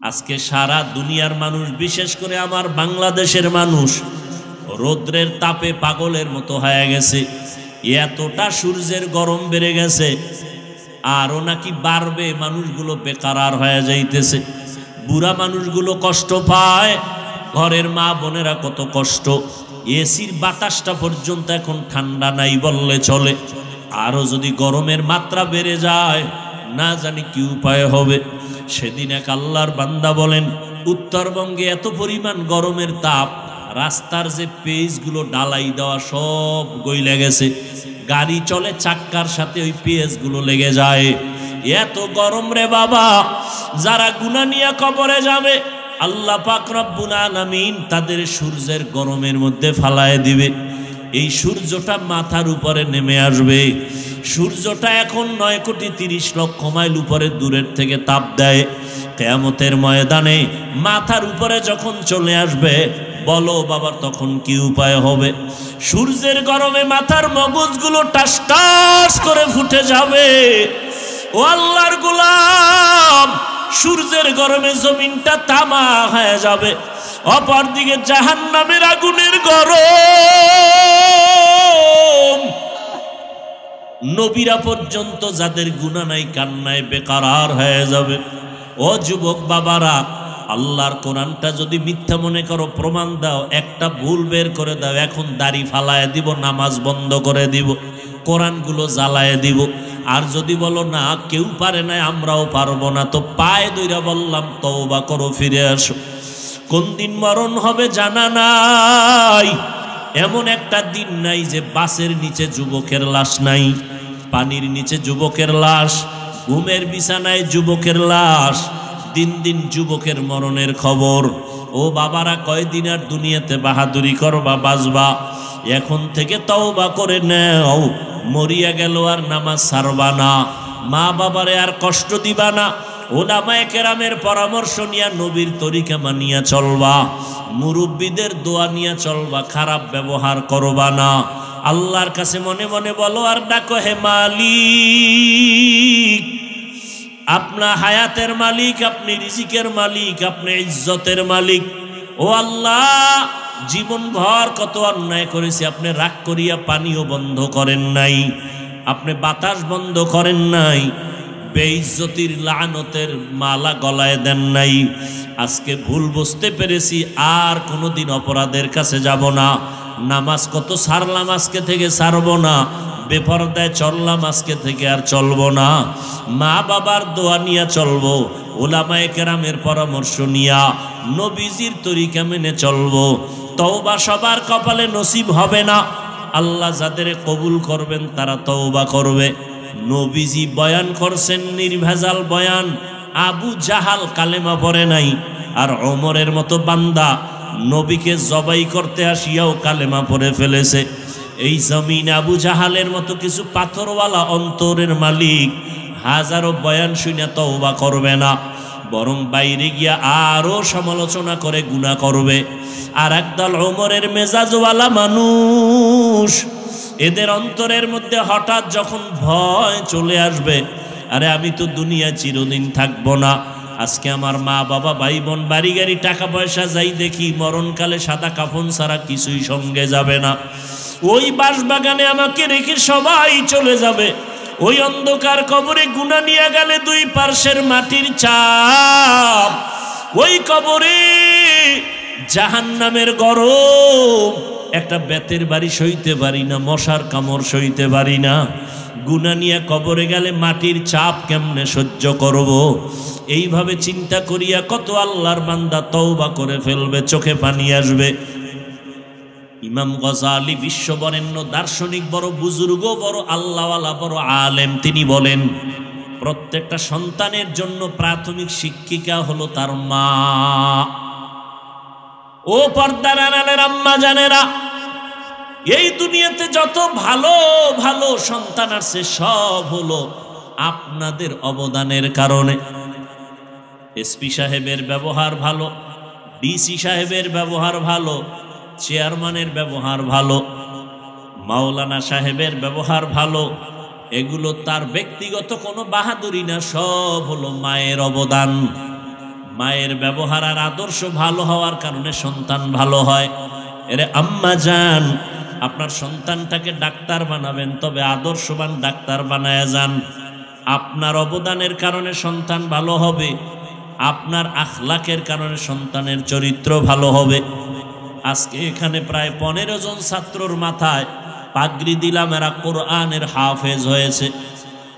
আজকে সারা দুনিয়ার মানুষ, বিশেষ করে আমার বাংলাদেশের মানুষ রৌদ্রের তাপে পাগলের মতো হয়ে গেছে। এতটা সূর্যের গরম বেড়ে গেছে, আরও নাকি বাড়বে। মানুষগুলো বেকার হয়ে যাইতেছে, বুড়া মানুষগুলো কষ্ট পায়, ঘরের মা বোনেরা কত কষ্ট। এসির বাতাসটা পর্যন্ত এখন ঠান্ডা নাই বললে চলে। আরও যদি গরমের মাত্রা বেড়ে যায়, না জানি কি উপায় হবে। সেদিন এক আল্লাহর বান্দা বলেন, উত্তরবঙ্গে এত পরিমাণ গরমের তাপ, রাস্তার যে পেজগুলো ডালাই দেওয়া সব গইলে গেছে। গাড়ি চলে চাক্কার সাথে ওই পেজগুলো লেগে যায়। এত গরম রে বাবা। যারা গুনাহ নিয়ে কবরে যাবে, আল্লাহ পাক রব্বুল আলামিন তাদের সূর্যের গরমের মধ্যে ফালায় দিবে। এই সূর্যটা মাথার উপরে নেমে আসবে। সূর্যটা এখন 9,30,00,000 মাইল উপরে দূরের থেকে তাপ দেয়। কিয়ামতের ময়দানে মাথার উপরে যখন চলে আসবে, বলো বাবা তখন কি উপায় হবে? সূর্যের গরমে মাথার মগজগুলো টাস টাস করে ফুটে যাবে। ও আল্লাহর গোলাম, সূর্যের গরমে জমিনটা তামা হয়ে যাবে। অপরদিকে জাহান্নামের আগুনের গরম। নবীরা পর্যন্ত যাদের গুনাহ নাই কান্নায় বেকার হয়ে যাবে। ও যুবক বাবারা, আল্লাহর কোরআনটা যদি মিথ্যা মনে করো, প্রমাণ দাও, একটা ভুল বের করে দাও, এখন দাড়ি ফালায় দিব, নামাজ বন্ধ করে দিব, কোরআনগুলো জ্বালায় দিব। আর যদি বলো না কেউ পারে না, আমরাও পারবো না, তো পায়ে দইরা বললাম তওবা করো, ফিরে আসো। কোন দিন মরণ হবে জানা নাই। এমন একটা দিন নাই যে বাসের নিচে যুবকের লাশ নাই, পানির নিচে যুবকের লাশ, ঘুমের বিছানায় যুবকের লাশ। দিন দিন যুবকের মরণের খবর। ও বাবারা, কয়দিন আর দুনিয়াতে বাহাদুরি করবা, বাঁচবা? এখন থেকে তওবা করে নাও। মরিয়া গেল আর নামাজ ছাড়বা না, মা বাবারে আর কষ্ট দিবা না। উলামায়ে কেরামের পরামর্শ নিয়া নবীর তরিকা মানিয়া চলবা, মুরব্বীদের দোয়া নিয়া চলবা, খারাপ ব্যবহার করবা না। আল্লাহর কাছে মনে মনে বলো আর ডাকো, হে মালিক, আপনা হায়াতের মালিক, আপনি রিজিকের মালিক, আপনি ইজ্জতের মালিক। ও আল্লাহ, জীবন ভর কত অন্যায় করেছি, আপনি রাগ করিয়া পানিও বন্ধ করেন নাই, আপনি বাতাস বন্ধ করেন নাই, বেইজ্জতির লানতের মালা গলায় দেন নাই। আজকে ভুল বুঝতে পেরেছি, আর কোনোদিন অপরাধের কাছে যাব না। নামাজ কত ছাড়লাম, আজকে থেকে ছাড়ব না। বেপরদায় চললাম, আজকে থেকে আর চলবো না। মা বাবার দোয়া নিয়ে চলবো, উলামায়ে কেরামের পরামর্শ নিয়া নবীজির তরিকা মেনে চলবো। তওবা সবার কপালে নসিব হবে না। আল্লাহ যাদের কবুল করবেন তারা তওবা করবে। নবীজি বয়ান করছেন নির্ভেজাল বয়ান। আবু জাহাল কালেমা পড়ে নাই, আর ওমরের মতো বান্দা নবীকে জবাই করতে আসিয়াও কালেমা পড়ে ফেলেছে। এই জমিন আবু জাহালের মতো কিছু পাথরওয়ালা অন্তরের মালিক হাজারো বয়ান শুনে তওবা করবে না, বরং বাইরে গিয়া আরো সমালোচনা করে গুনাহ করবে। আর একদল ওমরের মেজাজওয়ালা মানুষ, এদের অন্তরের মধ্যে হঠাৎ যখন ভয় চলে আসবে, আরে আমি তো দুনিয়া চিরদিন থাকবো না, আজকে আমার মা বাবা ভাই বোন বাড়ি গাড়ি টাকা পয়সা যাই দেখি, মরণকালে সাদা কাফন ছাড়া কিছুই সঙ্গে যাবে না। ওই বাঁশবাগানে আমাকে রেখে সবাই চলে যাবে। ওই অন্ধকার কবরে গুনাহ নিয়ে গেলে দুই পার্শ্বের মাটির চাপ, ওই কবরে জাহান্নামের গরম। একটা বেতের বাড়ি সইতে পারি না, মশার কামড় সইতে পারি না। গুনাহ নিয়ে কবরে গেলে মাটির চাপ কেমনে সহ্য করব? এইভাবে চিন্তা করিয়া কত আল্লাহর বান্দা তওবা করে ফেলবে, চোখে পানি আসবে। ইমাম গজালি বিশ্ববরেণ্য দার্শনিক, বড় বুজুর্গ, বড় আল্লাহওয়ালা, বড় আলেম, তিনি বলেন প্রত্যেকটা সন্তানের জন্য প্রাথমিক শিক্ষিকা হলো তার মা। ও পর্দার আড়ালের আম্মা জানেরা, এই দুনিয়াতে যত ভালো ভালো সন্তান আছে সব হলো আপনাদের অবদানের কারণে। এসপি সাহেবের ব্যবহার ভালো, ডিসি সাহেবের ব্যবহার ভালো, চেয়ারম্যানের ব্যবহার ভালো, মাওলানা সাহেবের ব্যবহার ভালো, এগুলো তার ব্যক্তিগত কোনো বাহাদুরি না, সব হলো মায়ের অবদান। মায়ের ব্যবহার আর আদর্শ ভালো হওয়ার কারণে সন্তান ভালো হয়। এরে আম্মা জান, আপনার সন্তানটাকে ডাক্তার বানাবেন, তবে আদর্শবান ডাক্তার বানায়া যান। আপনার অবদানের কারণে সন্তান ভালো হবে, আপনার আখলাকের কারণে সন্তানের চরিত্র ভালো হবে। আজকে এখানে প্রায় 15 জন ছাত্রর মাথায় পাগড়ি দিলাম, এরা কোরআনের হাফেজ হয়েছে।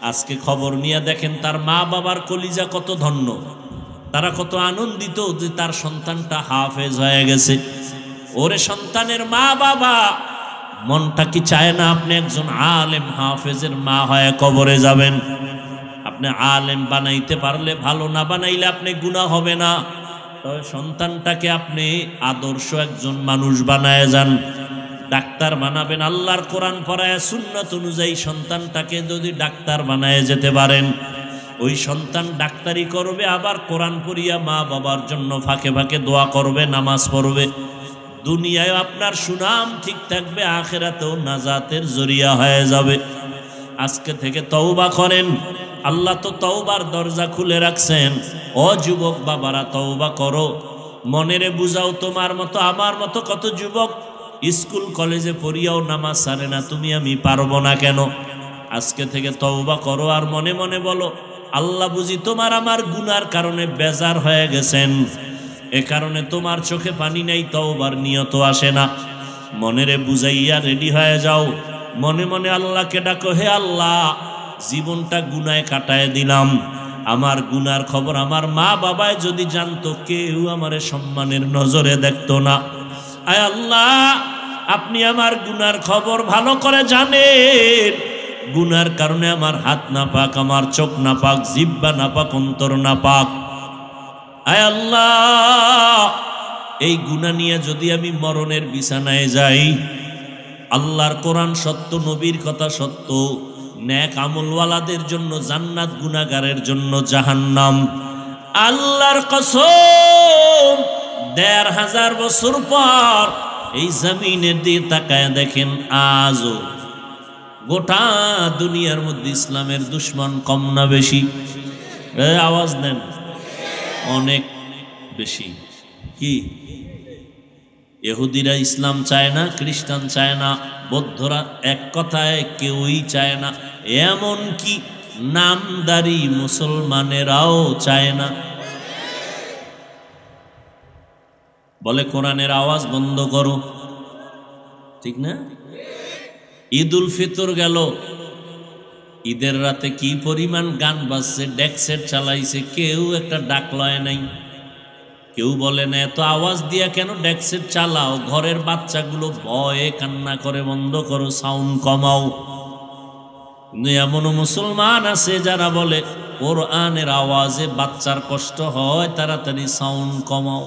আজকে খবর নিয়ে দেখেন তার মা বাবার কলিজা কত ধন্য, তারা কত আনন্দিত যে তার সন্তানটা হাফেজ হয়ে গেছে। ওরে সন্তানের মা বাবা, মনটা কি চায় না আপনি একজন আলেম হাফেজের মা হয়ে কবরে যাবেন? আপনি আলেম বানাইতে পারলে ভালো, না বানাইলে আপনি গুনাহ হবে না। তবে সন্তানটাকে আপনি আদর্শ একজন মানুষ বানায় যান। ডাক্তার বানাবেন, আল্লাহর কোরআন পড়ায় সুন্নাত অনুযায়ী সন্তানটাকে যদি ডাক্তার বানায় যেতে পারেন, ওই সন্তান ডাক্তারি করবে, আবার কোরআন পড়িয়া মা বাবার জন্য ফাঁকে ফাঁকে দোয়া করবে, নামাজ পড়বে। দুনিয়ায় আপনার সুনাম ঠিক থাকবে, আখিরাতেও নাজাতের জরিয়া হয়ে যাবে। আজকে থেকে তওবা করেন, আল্লাহ তো তওবার দরজা খুলে রাখছেন। ও যুবক বাবারা, তওবা করো, মনেরে বুঝাও। তোমার মতো আমার মতো কত যুবক স্কুল কলেজে পড়িয়াও নামাজ ছাড়ে না, তুমি আমি পারবো না কেন? আজকে থেকে তওবা করো আর মনে মনে বলো, আল্লাহ বুঝি তোমার আমার গুনার কারণে বেজার হয়ে গেছেন, এ কারণে তোমার চোখে পানি নেই, তওবার নিয়ত আসে না। মনেরে বুঝাইয়া রেডি হয়ে যাও, মনে মনে আল্লাহকে ডাকো, হে আল্লাহ, জীবনটা গুনায় কাটায় দিলাম, আমার গুনার খবর আমার মা বাবায় যদি জানতো, কেউ আমারে সম্মানের নজরে দেখতো না। আয় আল্লাহ, আপনি আমার গুনার খবর ভালো করে জানেন। গুনার কারণে আমার হাত না পাক, আমার চোখ না পাক, জিহ্বা না পাক, অন্তর না পাক। আয় আল্লাহ, এই গুনাহ নিয়ে যদি আমি মরণের বিছানায় যাই, আল্লাহর কোরআন সত্য, নবীর কথা সত্য, নেক আমলওয়ালাদের জন্য জান্নাত, গুনাহগারের জন্য জাহান্নাম। আল্লাহর কসম, ১৫০০ বছর পর এই জমিনের দিয়ে তাকায় দেখেন, আজও গোটা দুনিয়ার মধ্যে ইসলামের দুশ্মন কম না বেশি? আওয়াজ দেন, অনেক বেশি। কি ইহুদিরা ইসলাম চায় না, খ্রিস্টান চায় না, বৌদ্ধরা এক কথায় কেউই চায় না, এমন কি নামদারি মুসলমানেরাও চায় না। বলে কোরআনের আওয়াজ বন্ধ করো, ঠিক না? ঈদ উল ফিতর গেল, ঈদের রাতে কি পরিমাণ গান বাজছে, ডেক সেট চালাইছে, কেউ একটা ডাক লয় নাই। কেউ বলে না এত আওয়াজ দিয়া কেন ডেক সেট চালাও, ঘরের বাচ্চাগুলো ভয়ে কান্না করে, বন্ধ করো, সাউন্ড কমাও। কিন্তু এমনও মুসলমান আছে যারা বলে কোরআনের আওয়াজে বাচ্চার কষ্ট হয়, তাড়াতাড়ি সাউন্ড কমাও।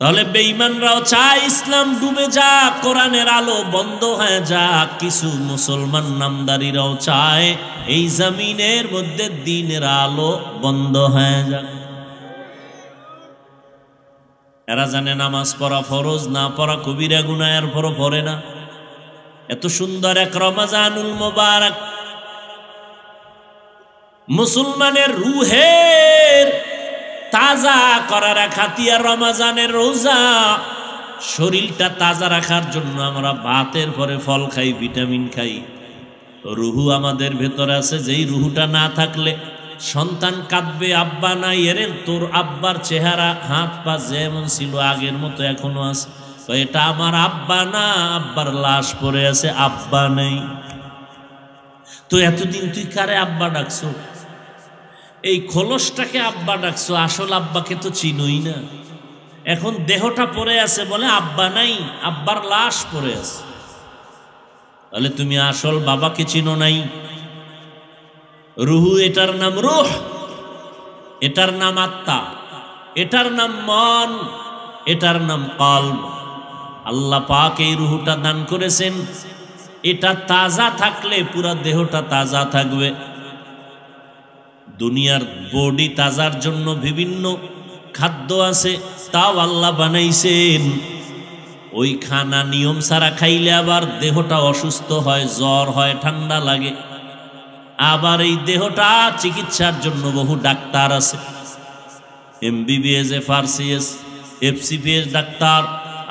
তাহলে বেঈমানরাও চায় ইসলাম ডুবে যাক, কোরআনের আলো বন্ধ হয়ে যাক। কিছু মুসলমান নামদারিরাও চায় এই জমিনের মধ্যে দ্বীনের আলো বন্ধ হয়ে যাক। এরা জানে নামাজ পড়া ফরজ, না পড়া কবিরা গুনাহ, এরপরও পড়ে না। এত সুন্দর এক রমজানুল মুবারক, মুসলমানের রুহের তাজা করার খাতিয়া রমজানের রোজা। শরীরটা তাজা রাখার জন্য আমরা ভাতের পরে ফল খাই, ভিটামিন খাই। রুহু আমাদের ভেতরে আছে, যেই রুহুটা না থাকলে সন্তান কাঁদবে, আব্বা নাই। এরে তোর আব্বার চেহারা, হাত পা যেমন ছিল আগের মতো এখনো আছে। তো এটা আমার আব্বা না, আব্বার লাশ পড়ে আছে, আব্বা নেই। তো এতদিন তুই কারে আব্বা ডাকছো? এই খোলসটাকে আব্বা ডাকছো, আসল আব্বাকে তো চিনোই না। এখন দেহটা পড়ে আছে বলে আব্বা নাই, আব্বার লাশ পড়ে আছে। তাহলে তুমি আসল বাবাকে চিনো নাই। রুহু, এটার নাম রূহ, এটার নাম আত্মা, এটার নাম মন, এটার নাম কলব। আল্লাহ পাক এই রুহুটা দান করেছেন। এটা তাজা থাকলে পুরা দেহটা তাজা থাকবে। দুনিয়ার বডি তাজার জন্য বিভিন্ন খাদ্য আছে, তাও আল্লাহ বানাইছেন। ওই খানা নিয়ম ছাড়া খাইলে আবার দেহটা অসুস্থ হয়, জ্বর হয়, ঠান্ডা লাগে। আবার এই দেহটা চিকিৎসার জন্য বহু ডাক্তার আছে, এমবিবিএস, এফআরসিএস, এফসিপিএস ডাক্তার,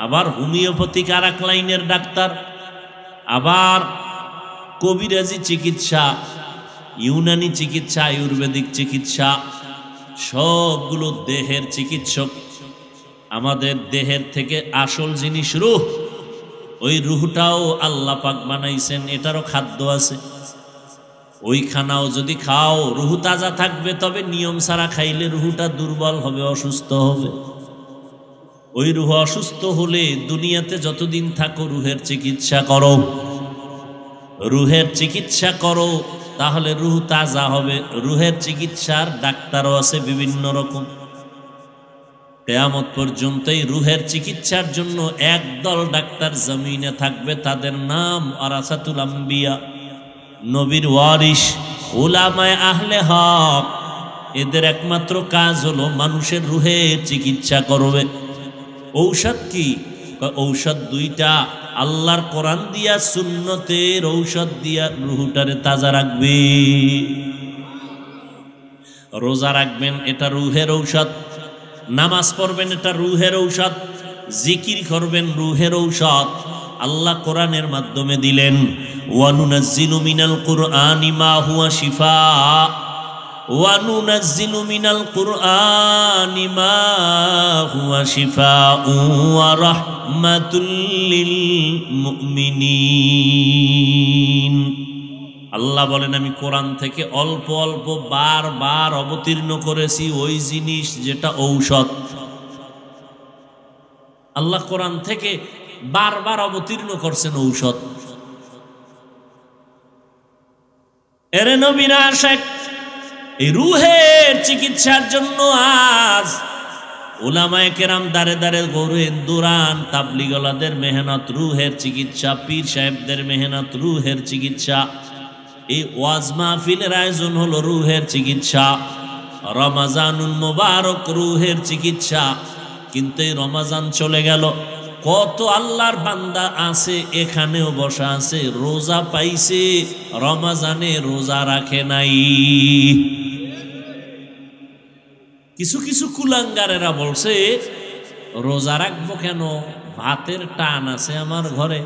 আবার হোমিওপ্যাথিক আর এক লাইনের ডাক্তার, আবার কবিরাজি চিকিৎসা, ইউনানি চিকিৎসা, আয়ুর্বেদিক চিকিৎসা, সবগুলো দেহের চিকিৎসক। আমাদের দেহের থেকে আসল জিনিস রূহ, ওই রূহটাও আল্লাহ পাক বানাইছেন, এটারও খাদ্য আছে। ওই খানাও যদি খাও রূহ তাজা থাকবে, তবে নিয়ম ছাড়া খাইলে রূহটা দুর্বল হবে, অসুস্থ হবে। ওই রূহ অসুস্থ হলে দুনিয়াতে যতদিন থাকো রূহের চিকিৎসা করো, রূহের চিকিৎসা করো, তাহলে রূহ তাজা হবে। রূহের চিকিৎসার ডাক্তারও আছে বিভিন্ন রকম। কিয়ামত পর্যন্ত এই রূহের চিকিৎসার জন্য একদল ডাক্তার জমিনে থাকবে, তাদের নাম ওয়ারাসাতুল আম্বিয়া, নবীর ওয়ারিস, উলামায়ে আহলে হক। এদের একমাত্র কাজ হলো মানুষের রূহের চিকিৎসা করবে। ঔষধ কি? ঔষধ দুইটা, আল্লাহর কোরআন দিয়া, সুন্নতের ঔষধ দিয়া রূহটারে তাজা রাখবে। রোজা রাখবেন, এটা রূহের ঔষধ। নামাজ পড়বেন, এটা রূহের ঔষধ। জিকির করবেন, রূহের ঔষধ। আল্লাহ কোরআনের মাধ্যমে দিলেন, ওয়ানুনাজ্জিলু মিনাল কুরআনি মা হুয়া শিফা, ওয়ানুনাজ্জিলু মিনাল কুরআনি মা হুয়া শিফাউ ওয়া রাহমাতুল লিল মুমিনিন। আল্লাহ বলেন, আমি কোরআন থেকে অল্প অল্প বারবার অবতীর্ণ করেছি ওই জিনিস যেটা ঔষধ। আল্লাহ কোরআন থেকে বারবার অবতীর্ণ করছেন ঔষধ। এরে নবীরা আশেক, এই রূহের চিকিৎসার জন্য আজ উলামায়ে কেরাম দারে দারে ঘোরেন, দৌড়ান। তাবলিগলাদের মেহনত রূহের চিকিৎসা, পীর সাহেবদের মেহনত রূহের চিকিৎসা। এই ওয়াজ মাহফিলের আয়োজন হলো রূহের চিকিৎসা। রমাজানুল মুবারক রূহের চিকিৎসা। কিন্তু এই রমাজান চলে গেল, কত আল্লাহর বান্দা আছে এখানেও বসা আছে, রোজা পাইছে, রমাজানে রোজা রাখে নাই। কিছু কিছু কুলাঙ্গারেরা বলছে, রোজা রাখবো কেন, ভাতের টান আছে আমার ঘরে।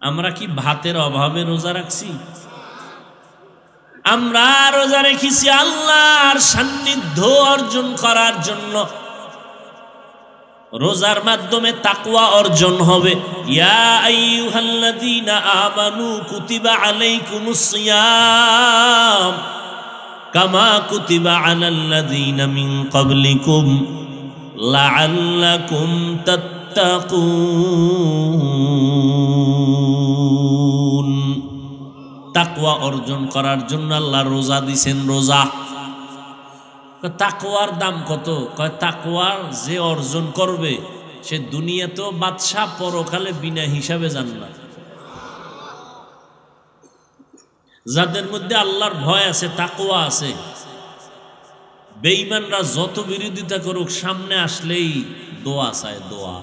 আমরা কি ভাতের অভাবে রোজা রাখছি? আমরা রোজা রেখেছি আল্লাহর সান্নিধ্য অর্জন করার জন্য। রোজার মাধ্যমে তাকওয়া অর্জন হবে। ইয়া আইয়ুহাল্লাযীনা আমানু কুতিবা আলাইকুমুস সিয়াম কামা কুতিবা আলাল্লাযীনা মিন ক্বাবলিকুম লাআল্লাকুম তাত্তাকুন। তাকওয়া অর্জন করার জন্য আল্লাহ রোজা দিছেন। রোজা, তাকওয়ার দাম কত? কয় তাকওয়া যে অর্জন করবে সে দুনিয়াতেও বাদশা, পরকালে বিনা হিসাবে জান্নাত। যাদের মধ্যে আল্লাহর ভয় আছে, তাকওয়া আছে, বেঈমানরা যত বিরোধিতা করুক সামনে আসলেই দোয়া চায়, দোয়া।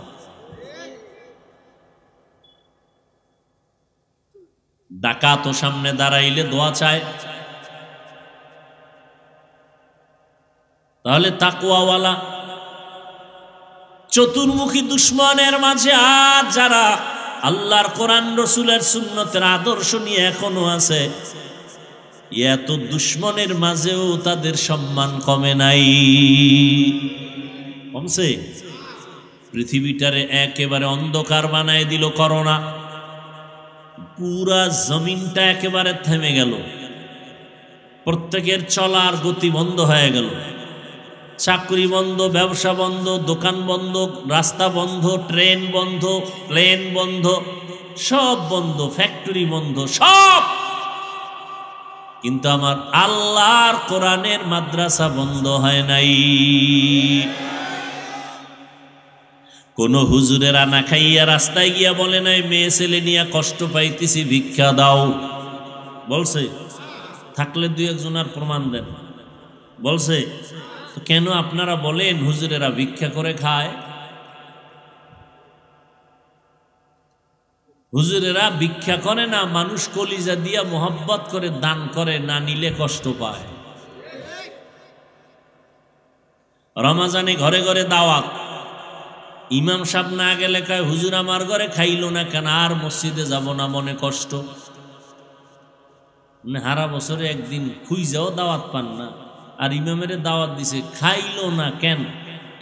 ডাকাত ও সামনে দাঁড়াইলে দোয়া চায়। তাহলে তাকওয়াওয়ালা। চতুর্মুখী দুশ্মনের মাঝে আজ যারা আল্লাহর কোরআন রসুলের সুন্নতের আদর্শ নিয়ে এখনো আছে, এত দুশ্মনের মাঝেও তাদের সম্মান কমে নাই, কমছে? পৃথিবীটারে একেবারে অন্ধকার বানায় দিল করোনা। পুরা জমিনটা একেবারে থেমে গেল, প্রত্যেকের চলার গতি বন্ধ হয়ে গেল। চাকরি বন্ধ, ব্যবসা বন্ধ, দোকান বন্ধ, রাস্তা বন্ধ, ট্রেন বন্ধ, প্লেন বন্ধ, সব বন্ধ, ফ্যাক্টরি বন্ধ, সব। কিন্তু আমার আল্লাহর কোরআনের মাদ্রাসা বন্ধ হয় নাই। কোন হুজুরের আনা খাইয়া রাস্তায় গিয়া বলে নাই, মেয়ে ছেলে নিয়ে কষ্ট পাইতেছি, ভিক্ষা দাও। বলছে? থাকলে দুই একজনের প্রমাণ দেন। বলছে? তো কেন আপনারা বলেন হুজুরেরা ভিক্ষা করে খায়? হুজুরেরা ভিক্ষা করে না, মানুষ কলিজা দিয়া মোহাব্বত করে দান করে, না নিলে কষ্ট পায়। রমাজানে ঘরে ঘরে দাওয়াত, ইমাম সাহেব না গেলে কয় হুজুর আমার ঘরে খাইলো না কেন, আর মসজিদে যাব না, মনে কষ্ট। হারা বছরে একদিন খুঁজাও দাওয়াত পান না, আর ইমামের দাওয়াত দিছে খাইলো না কেন,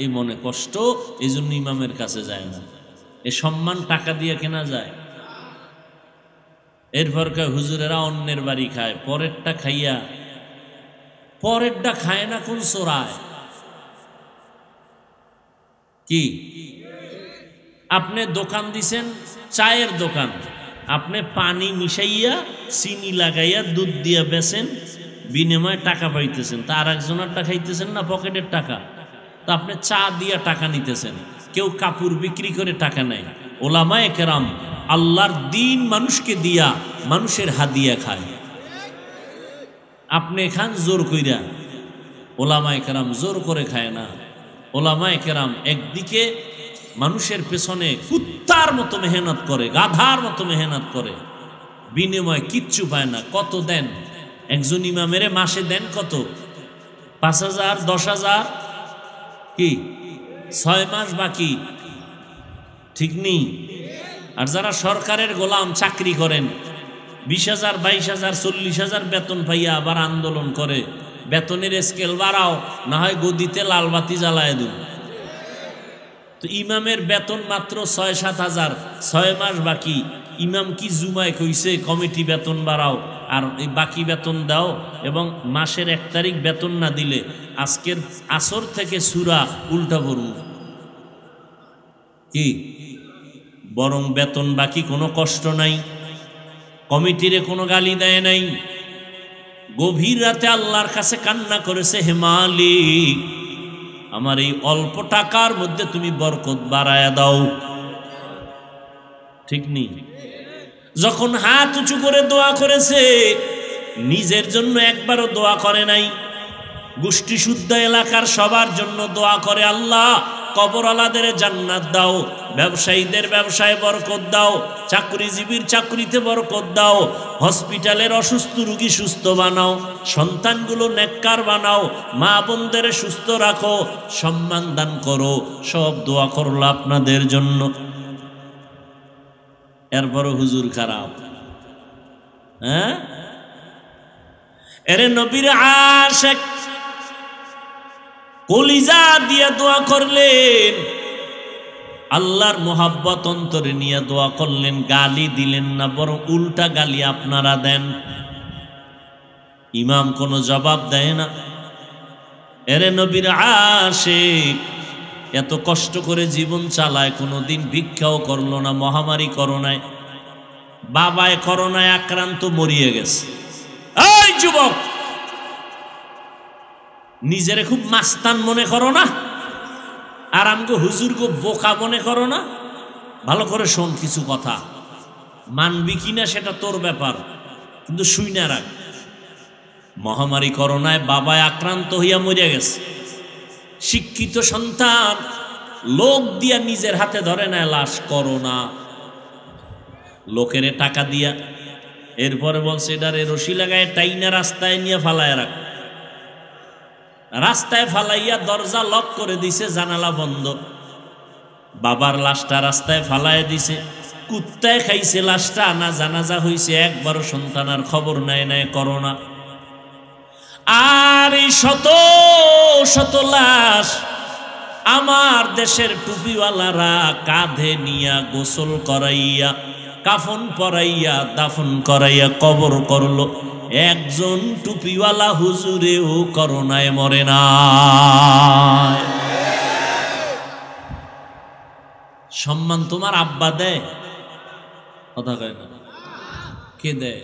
এই মনে কষ্ট, এই জন্য ইমামের কাছে যায় না। এ সম্মান টাকা দিয়ে কেনা যায়? এরপর কয় হুজুরেরা অন্যের বাড়ি খায়, পরেরটা খাইয়া, পরেরটা খায় না কোন চোরায়? কি আপনি দোকান দিছেন, চায়ের দোকান, আপনি পানি মিশাইয়া চিনি লাগাইয়া দুধ দিয়া বেচেন, বিনিময়ে টাকা পাইতেছেন, তা আর একজনেরটা খাইতেছেন না, পকেটের টাকা। তা আপনি চা দিয়া টাকা নিতেছেন, কেউ কাপড় বিক্রি করে টাকা নেয়। ওলামায়ে কেরাম আল্লাহর দিন মানুষকে দিয়া মানুষের হাদিয়া খায়, আপনি খান জোর কইরা। ওলামায়ে কেরাম জোর করে খায় না। ওলামায়ে কেরাম একদিকে মানুষের পেছনে কুত্তার মতো মেহনত করে, গাধার মতো মেহনত করে, বিনিময় কিচ্ছু পায় না। কত দেন একজন ইমামের মাসে? দেন কত? 5,000, 10,000, কি 6 মাস বাকি, ঠিক নেই? আর যারা সরকারের গোলাম চাকরি করেন, 20,000, 22,000, 40,000 বেতন পাইয়া আবার আন্দোলন করে, বেতনের স্কেল বাড়াও, না হয় গদিতে লালবাতি জ্বালায় দেব। তো ইমামের বেতন মাত্র 6-7 হাজার, 6 মাস বাকি। ইমাম কি জুমায় কইছে কমিটি বেতন বাড়াও আর এই বাকি বেতন দাও? এবং মাসের 1 তারিখ বেতন না দিলে আজকের আসর থেকে সূরা উল্টা পড়ব। কি বরং বেতন বাকি, কোনো কষ্ট নাই, কমিটিরে কোনো গালি দেয় নাই। গভীর রাতে আল্লাহর কাছে কান্না করেছে, হে মালিক, আমার এই অল্প টাকার মধ্যে তুমি বরকত বাড়ায়া দাও। ঠিক নেই? যখন হাত উঁচু করে দোয়া করেছে, নিজের জন্য একবারও দোয়া করে নাই, গোষ্ঠী শুদ্ধ এলাকার সবার জন্য দোয়া করে, আল্লাহ কবরওয়ালাদের জান্নাত দাও, ব্যবসায়ীদের ব্যবসায় বরকত দাও, চাকরিজীবীর চাকরিতে বরকত দাও, হসপিটালের অসুস্থ রোগী সুস্থ বানাও, সন্তানগুলো নেককার বানাও, মা বোনদের সুস্থ রাখো, সম্মান দান করো। সব দোয়া করলো আপনাদের জন্য। এরপরও হুজুর খারাপ। হ্যাঁ, এরে নবীর আশিক কলিজা দিয়ে দোয়া করলেন, আল্লাহর মোহাব্বত অন্তরে নিয়ে দোয়া করলেন, গালি দিলেন না, বরং উল্টা গালি আপনারা দেন। ইমাম কোনো জবাব দেয় না। এরে নবীর আশিক এত কষ্ট করে জীবন চালায়, কোনোদিন ভিক্ষাও করলো না, মহামারী করোনায়, বাবায় করোনায় আক্রান্ত মরিয়ে গেছে। এই যুবক, নিজেরে খুব মাস্তান মনে করো না, আর আমগো হুজুরকে বোকা মনে করো না। ভালো করে শোন, কিছু কথা মানবি কিনা সেটা তোর ব্যাপার, কিন্তু শুই না রাখ। মহামারী করোনায় বাবায় আক্রান্ত হইয়া মরিয়া গেছে, শিক্ষিত সন্তান, লোক দিয়া নিজের হাতে ধরে নেয় লাশ, করোনা, লোকেরে টাকা দিয়া। এরপরে বলছে এটারে রশি লাগায় টাইনা রাস্তায় নিয়ে ফালায় রাখ। রাস্তায় ফালাইয়া দরজা লক করে দিছে, জানালা বন্ধ। বাবার লাশটা রাস্তায় ফালায় দিছে, কুত্তায় খাইছে লাশটা, না জানাজা হইছে, একবারও সন্তানের খবর নেয় নাই, করোনা। আর এই শত শত লাশ আমার দেশের টুপিওয়ালারা কাঁধে নিয়া গোসল করাইয়া, কাফন পরাইয়া, দাফন করাইয়া কবর করলো। একজন টুপিওয়ালা হুজুরেও করোনায় মরে না। সম্মান তোমার আব্বা দেয়? কথা কয় না, কে দেয়?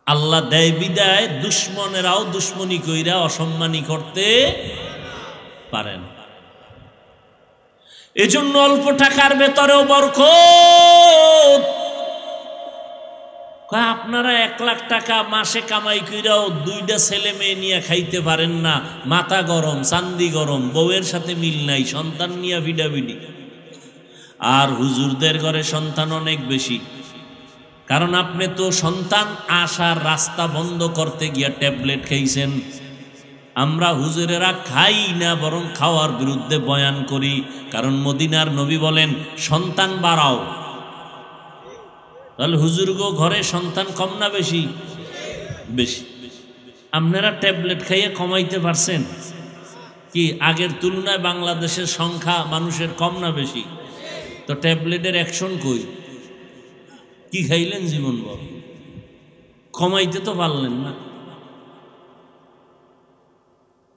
আল্লাহ দেয় বিদায় দুশ্মনেরাও দুশ্মনী কইরা অসম্মানী করতে পারেন। এজন্য অল্প টাকার ভেতরেও বরকত। আপনারা 1 লাখ টাকা মাসে কামাই কইরাও 2টা ছেলে মেয়ে নিয়ে খাইতে পারেন না, মাথা গরম, চান্দি গরম, বউয়ের সাথে মিল নাই, সন্তান নিয়ে ভিডাভিডি। আর হুজুরদের ঘরে সন্তান অনেক বেশি, কারণ আপনি তো সন্তান আসার রাস্তা বন্ধ করতে গিয়া ট্যাবলেট খাইছেন। আমরা হুজুরেরা খাই না, বরং খাওয়ার বিরুদ্ধে বয়ান করি, কারণ মদিনার নবী বলেন সন্তান বাড়াও। তাহলে হুজুরগো ঘরে সন্তান কম না বেশি? বেশি। আপনারা ট্যাবলেট খাইয়ে কমাইতে পারছেন কি? আগের তুলনায় বাংলাদেশের সংখ্যা মানুষের কম না বেশি? তো ট্যাবলেটের অ্যাকশন কই? কি খাইলেন জীবনভর? কমাইতে তো পারলেন না।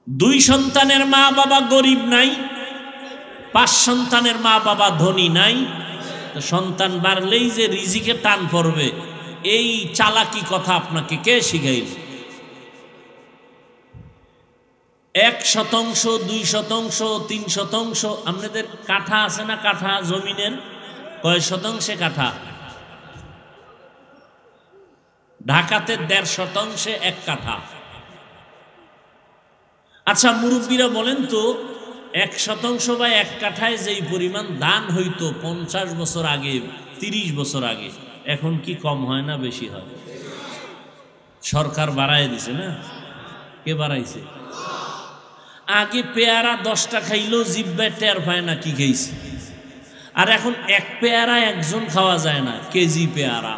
2 সন্তানের মা বাবা গরিব নাই, 5 সন্তানের মা বাবা ধনী নাই। তো সন্তান বাড়লেই যে রিজিকে টান পড়বে, এই চালাকি কথা আপনাকে কে শিখাইল? 1%, 2%, 3%। আপনাদের কাঠা আছে না? কাঠা জমিনের কয় শতাংশে কাঠা? ঢাকাতে 1.5% 1 কাঠা। আচ্ছা মুরব্বীরা বলেন তো, 1% বা 1 কাঠায় যেই পরিমাণ দান হইতো 50 বছর আগে, 30 বছর আগে, এখন কি কম হয় না বেশি হয়? সরকার বাড়ায় দিছে না? কে বাড়াইছে? আগে পেয়ারা 10টা খাইলেও জিব্বায় টের পায় না কি খাইছে, আর এখন 1 পেয়ারা একজন খাওয়া যায় না, কেজি পেয়ারা।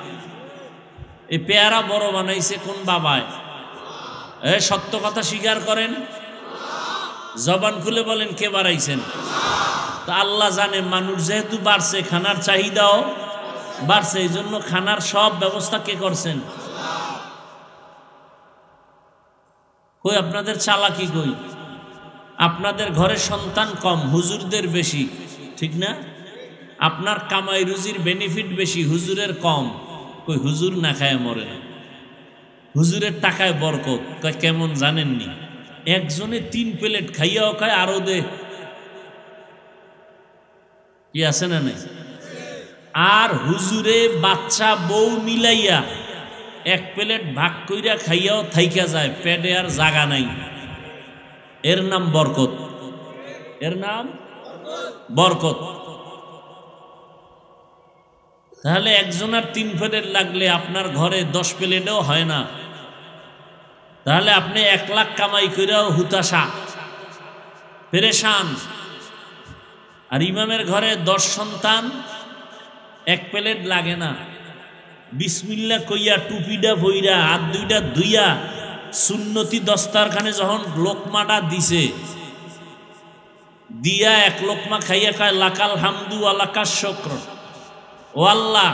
এই পেয়ারা বড় বানাইছে কোন বাবায়? সত্য কথা স্বীকার করেন, জবান খুলে বলেন কে বাড়াইছেন? তা আল্লাহ জানে। মানুষ যেহেতু বাড়ছে, খানার চাহিদাও বাড়ছে, এই জন্য খানার সব ব্যবস্থা কে করছেন? কই আপনাদের চালাকি কই? আপনাদের ঘরে সন্তান কম, হুজুরদের বেশি, ঠিক না? আপনার কামাই রুজির বেনিফিট বেশি, হুজুরের কম। কই হুজুর না খায় মরে না, হুজুরের টাকায় বরকত। কয় কেমন জানেননি? একজনে 3 প্লেট খাইয়াও খায়, আরো দে। কি আছে না নাই? আর হুজুরে বাচ্চা বউ মিলাইয়া 1 প্লেট ভাগ কইরা খাইয়াও থাইকা যায়, পেটে আর জাগা নাই। এর নাম বরকত, এর নাম বরকত। তাহলে একজনের 3 প্লেট লাগলে আপনার ঘরে 10 প্লেটও হয় না। তাহলে আপনি 1 লাখ কামাই কইরাও হুতাশা, পেরেশান। আর ইমামের ঘরে 10 সন্তান, 1 প্লেট লাগে না। বিসমিল্লাহ কইয়া টুপিটা বইরা হাত 2টা ধুইয়া সুন্নতি দস্তারখানে যখন লোকমাটা দিছে, দিয়া 1 লোকমা খাইয়া খায় লাকাল হামদু ওয়া লাকাশ শুকর। ও আল্লাহ,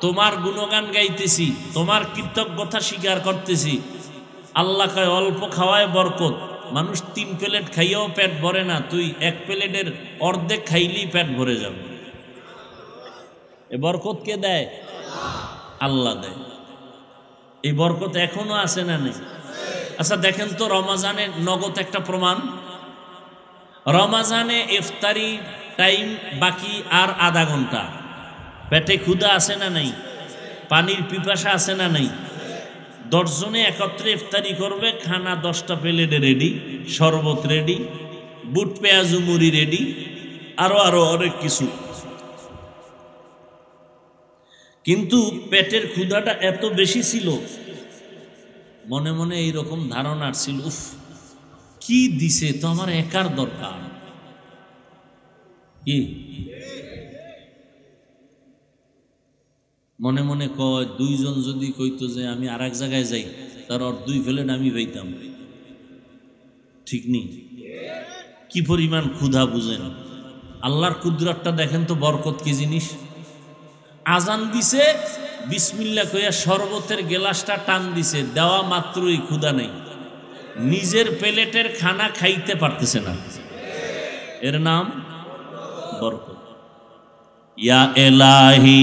তোমার গুণগান গাইতেছি, তোমার কৃতজ্ঞতা স্বীকার করতেছি। আল্লাহ কয় অল্প খাওয়ায় বরকত। মানুষ 3 প্লেট খাইয়াও পেট ভরে না, তুই 1 প্লেটের অর্ধেক খাইলেই পেট ভরে যাবে। এ বরকত কে দেয়? আল্লাহ দেয়। এই বরকত এখনো আছে না নেই? আচ্ছা দেখেন তো, রমাজানের নগদ একটা প্রমাণ। রমাজানে ইফতারি টাইম বাকি আর আধা ঘন্টা, পেটে ক্ষুধা আছে না নাই? পানির পিপাসা আছে না নাই? 10 জনে একত্রে ইফতারি করবে, খানা 10টা প্লেটে রেডি, শরবত রেডি, বুট পেঁয়াজু মুড়ি রেডি, আরো অনেক কিছু। কিন্তু পেটের ক্ষুধাটা এত বেশি ছিল, মনে মনে এইরকম ধারণা ছিল, উফ কি দিছে, তো আমার একার দরকার। কি মনে মনে কয়, 2 জন যদি কইতো যে আমি আর এক জায়গায় যাই, তার 2 প্লেট আমি পাইতাম, ঠিক নেই? কি পরিমাণ ক্ষুধা বুঝেন? আল্লাহর কুদরতটা দেখেন তো, বরকত কি জিনিস। আজান দিছে, বিসমিল্লাহ কইয়া শরবতের গ্লাসটা টান দিছে, দেওয়া মাত্রই ক্ষুধা নেই, নিজের প্লেটের খানা খাইতে পারতেছে না। এর নাম বরকত। ইয়া ইলাহি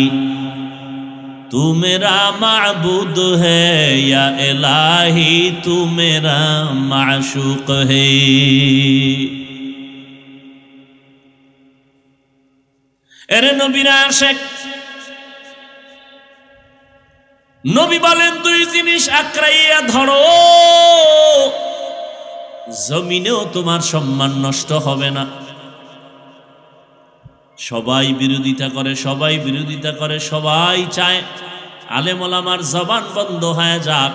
तू मेरा माबूद है, या इलाही तू मेरा माशूक है। এরে নবীর আশিক, নবী বলেন 2 জিনিস আঁকড়াইয়া ধরো, জমিনেও তোমার সম্মান নষ্ট হবে না। সবাই বিরোধিতা করে, সবাই বিরোধিতা করে, সবাই চায় আলেম ওলামার জবান বন্ধ হয়ে যাক।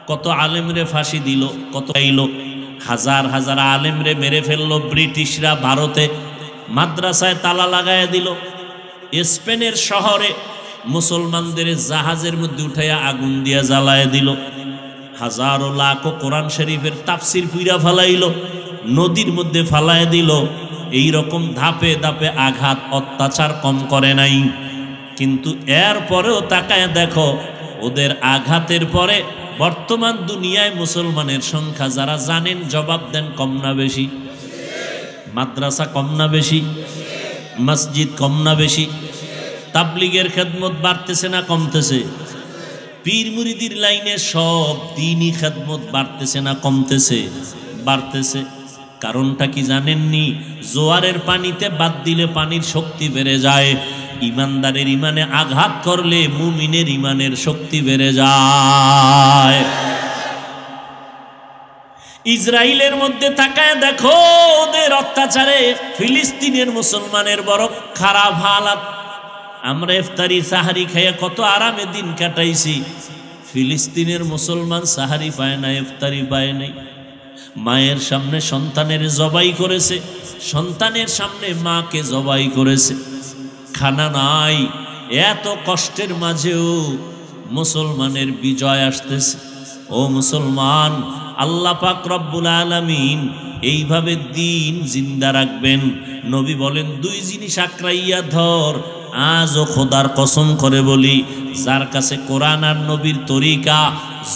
কত আলেমরে ফাঁসি দিল, কত আইল, হাজার হাজার আলেমরে মেরে ফেললো ব্রিটিশরা। ভারতে মাদ্রাসায় তালা লাগাইয়া দিল। স্পেনের শহরে মুসলমানদের জাহাজের মধ্যে উঠাইয়া আগুন দিয়া জ্বালায় দিল। হাজারো লাখো কোরআন শরীফের তাফসির পুইরা ফালাইল, নদীর মধ্যে ফালায় দিল। এই রকম ধাপে ধাপে আঘাত অত্যাচার কম করে নাই। কিন্তু এর পরেও তাকায় দেখো, ওদের আঘাতের পরে বর্তমান দুনিয়ায় মুসলমানের সংখ্যা যারা জানেন জবাব দেন কম না বেশি? মাদ্রাসা কম না বেশি? মসজিদ কম না বেশি? তাবলিগের খেদমত বাড়তেছে না কমতেছে? পীর মুরিদির লাইনে সব দ্বীনি খেদমত বাড়তেছে না কমতেছে? বাড়তেছে। কারণটা কি জানেননি? জোয়ারের পানিতে বাদ দিলে পানির শক্তি বেড়ে যায়, ইমানদারের ইমানে আঘাত করলে মুমিনের ইমানের শক্তি বেড়ে যায়। ইসরায়েলের মধ্যে তাকায় দেখো, ওদের অত্যাচারে ফিলিস্তিনের মুসলমানের বড় খারাপ হালাত। আমরা ইফতারি সাহারি খাইয়া কত আরামে দিন কাটাইছি, ফিলিস্তিনের মুসলমান সাহারি পায় না, ইফতারি পায় নাই। মায়ের সামনে সন্তানের জবাই করেছে, সন্তানের সামনে মাকে জবাই করেছে, খানা নাই। এত কষ্টের মাঝেও মুসলমানের বিজয় আসতেছে। ও মুসলমান, আল্লাহ পাক রব্বুল আলামিন এইভাবে দিন জিন্দা রাখবেন। নবী বলেন, দুই জিনিস আঁকড়াইয়া ধর। আজও খোদার কসম করে বলি, যার কাছে কোরআন আর নবীর তরিকা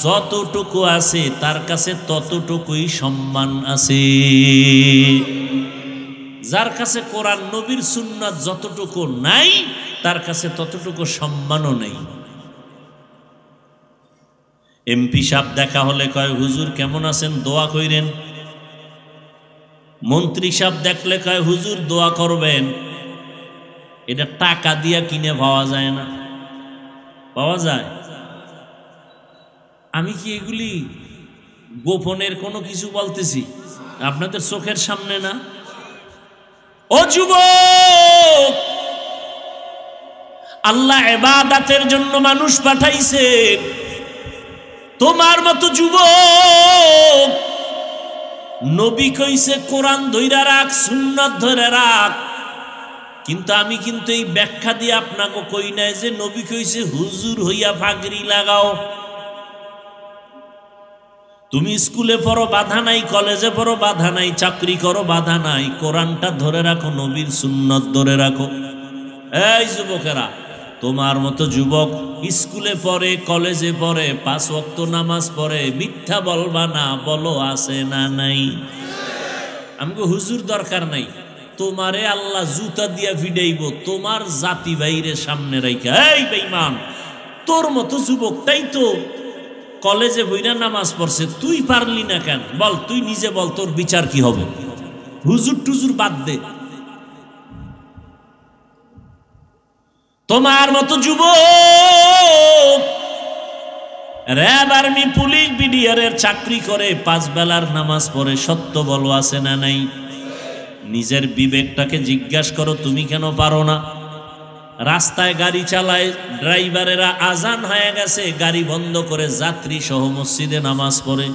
যতটুকু আছে তার কাছে ততটুকুই সম্মান আছে। যার কাছে কোরআন নবীর সুন্নাত যতটুকু নাই তার কাছে ততটুকু সম্মানও নেই। এমপি সাহেব দেখা হলে কয়, হুজুর কেমন আছেন, দোয়া কইরেন। মন্ত্রী সাহেব দেখলে কয়, হুজুর দোয়া করবেন। এটা টাকা দিয়া কিনে পাওয়া যায় না? পাওয়া যায়? আমি কি এগুলি গোপনের কোনো কিছু বলতেছি? আপনাদের চোখের সামনে না? ও যুবক, আল্লাহ ইবাদতের জন্য মানুষ পাঠাইছে। তোমার মতো যুবক, নবী কইছে কোরআন ধইরা রাখ, সুন্নাত ধরে রাখ। কিন্তু আমি কিন্তু এই ব্যাখ্যা দিয়ে আপনাকে কই নাই যে নবী কইছে হুজুর হইয়া পাগড়ি লাগাও। তুমি স্কুলে পড়ো বাধা নাই, কলেজে পড়ো বাধা নাই, চাকরি করো বাধা নাই, কোরআনটা ধরে রাখো, নবীর সুন্নাত ধরে রাখো। এই যুবকেরা, তোমার মতো যুবক স্কুলে পড়ে, কলেজে পড়ে, 5 ওয়াক্ত নামাজ পড়ে, মিথ্যা বলবা না, বলো আছে না নাই? আমাকে হুজুর দরকার নাই, তোমারে আল্লাহ জুতা দিয়া ফিডাইব তোমার জাতি বাইরে সামনে রাইখা। এই বেঈমান, তোর মতো যুবকটাই তো কলেজে বইরা নামাজ পড়ছে, তুই পারলি না কেন? বল, তুই নিজে বল, তোর বিচার কি হবে? হুজুর টুজুর বাদ দে। তোমার মতো যুবক র‍্যাব, আর্মি, পুলিশ, বিডিআরের চাকরি করে, 5 বেলার নামাজ পড়ে, সত্য বলো আছে না নাই? নিজের বিবেকটাকে জিজ্ঞাসা করো, তুমি কেন পারো না? রাস্তায় গাড়ি চালায়, ড্রাইভারেরা আজান হয়ে গেছে গাড়ি বন্ধ করে যাত্রী সহ মসজিদে নামাজ পড়ে।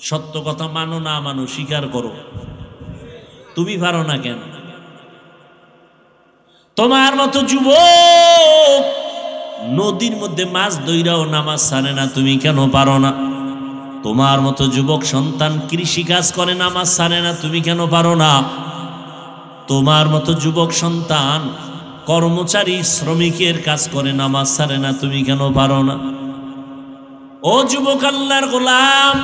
সত্য কথা মানো না মানো, স্বীকার করো, তুমি পারো না কেন? তোমার মতো যুবক নদীর মধ্যে মাছ ধইরাও নামাজ ছাড়ে না, তুমি কেন পারো না? তোমার মতো যুবক সন্তান কৃষি কাজ করে, নামাজ ছাড়ে না, তুমি কেন পারো না? তোমার মতো যুবক সন্তান কর্মচারী শ্রমিকের কাজ করে, নামাজ ছাড়ে না, তুমি কেন পারো না? ও যুবক আল্লাহর গোলাম,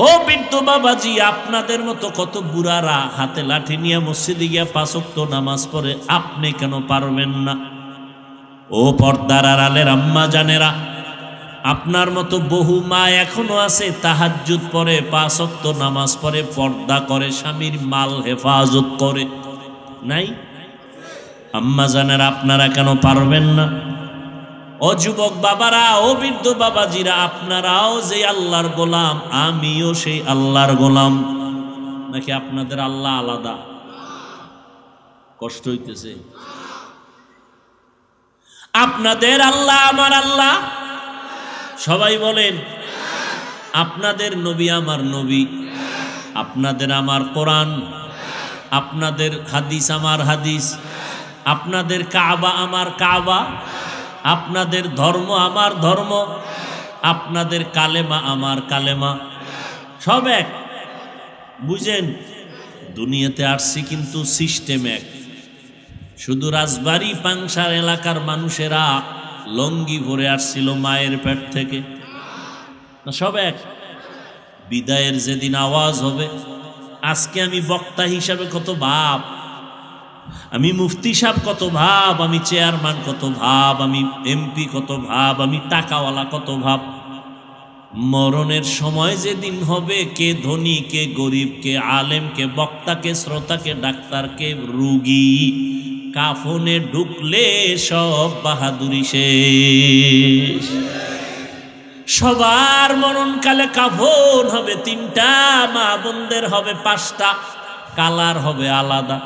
ও বৃদ্ধ বাবাজি, আপনাদের মতো কত বুড়ারা হাতে লাঠি নিয়ে মসজিদে গিয়া 5 ওয়াক্ত নামাজ পড়ে, আপনি কেন পারবেন না? ও পর্দার আড়ালের আম্মা জানেরা, আপনার মতো বহু মা এখনো আছে তাহাজ্জুদ পড়ে, 5 ওয়াক্ত নামাজ পড়ে, পর্দা করে, স্বামীর মাল হেফাজত করে, নাই? আম্মা জানেরা, আপনারা কেন পারবেন না? ও যুবক বাবারা, ও বৃদ্ধ বাবাজিরা, আপনারাও যে আল্লাহর গোলাম, আমিও সেই আল্লাহর গোলাম। নাকি আপনাদের আল্লাহ আলাদা? কষ্ট হইতেছে? আপনাদের আল্লাহ আমার আল্লাহ, সবাই বলেন। আপনাদের নবী আমার নবী, আপনাদের আমার কোরআন, আপনাদের হাদিস আমার হাদিস, আপনাদের কাবা আমার কাবা, আপনাদের ধর্ম আমার ধর্ম, আপনাদের কালেমা আমার কালেমা, সব এক। বুঝেন, দুনিয়াতে আসছি কিন্তু সিস্টেম এক। শুধু রাজবাড়ী পাংশার এলাকার মানুষেরা লঙ্গি ভরে আসছিল মায়ের পেট থেকে, না সব এক। বিদায়ের যেদিন আওয়াজ হবে, আজকে আমি বক্তা হিসাবে কত ভাব, আমি মুফতি সাহেব কত ভাব, আমি চেয়ারম্যান কত ভাব, আমি এমপি কত ভাব, আমি টাকাওয়ালা কত ভাব। মরণের সময় যেদিন হবে, কে ধনী কে গরিব, কে আলেম কে বক্তা, কে শ্রোতা, কে ডাক্তার, কে রুগী, কাফনে ঢুকলে সব বাহাদুরি শেষ। সবার মরণকালে কাফন হবে তিনটা, মা বোনদের হবে পাঁচটা, কালার হবে আলাদা।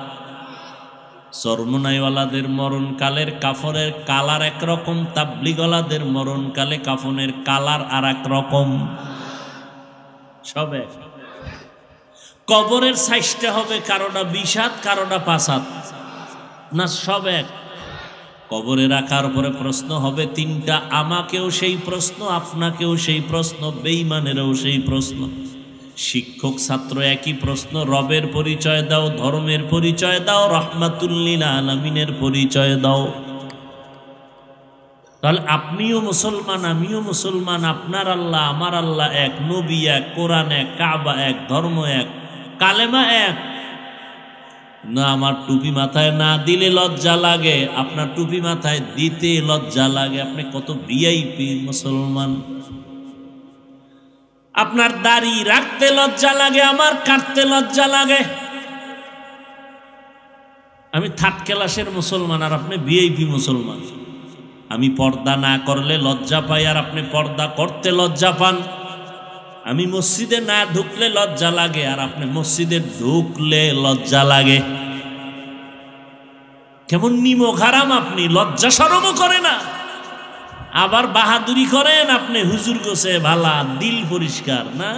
চরমনাইওয়ালাদের মরণকালের কাফনের কালার একরকম, তাবলিগওয়ালাদের মরণকালে কাফনের কালার আর এক রকম, সব এক। কবরের সাইজটা হবে কারোটা 20 হাত, কারোটা 5 হাত, না সব এক। কবরে রাখার পরে প্রশ্ন হবে তিনটা, আমাকেও সেই প্রশ্ন, আপনাকেও সেই প্রশ্ন, বেঈমানেরও সেই প্রশ্ন। শিক্ষক ছাত্র একই প্রশ্ন, রবের পরিচয় দাও, ধর্মের পরিচয় দাও, রাহমাতুল্লিল আলামিনের পরিচয় দাও। তাহলে আপনিও মুসলমান, আমিও মুসলমান, আপনার আল্লাহ আমার আল্লাহ এক, নবী এক, কোরআন এক, কাবা এক, ধর্ম এক, কালেমা এক। না আমার টুপি মাথায় না দিলে লজ্জা লাগে, আপনার টুপি মাথায় দিতে লজ্জা লাগে। আপনি কত ভিআইপি মুসলমান। আপনার দাড়ি রাখতে লজ্জা লাগে, আমার কাটতে লজ্জা লাগে। আমি থার্ড ক্লাসের মুসলমান আর আপনি ভিআইপি মুসলমান। আমি পর্দা না করলে লজ্জা পাই আর আপনি পর্দা করতে লজ্জা পান। আমি মসজিদে না ঢুকলে লজ্জা লাগে আর আপনি মসজিদে ঢুকলে লজ্জা লাগে। কেমন নিমক হারাম আপনি, লজ্জা শরমও করে না, আবার বাহাদুরি করেন আপনি। হুজুর গোছে ভালা, দিল পরিষ্কার না।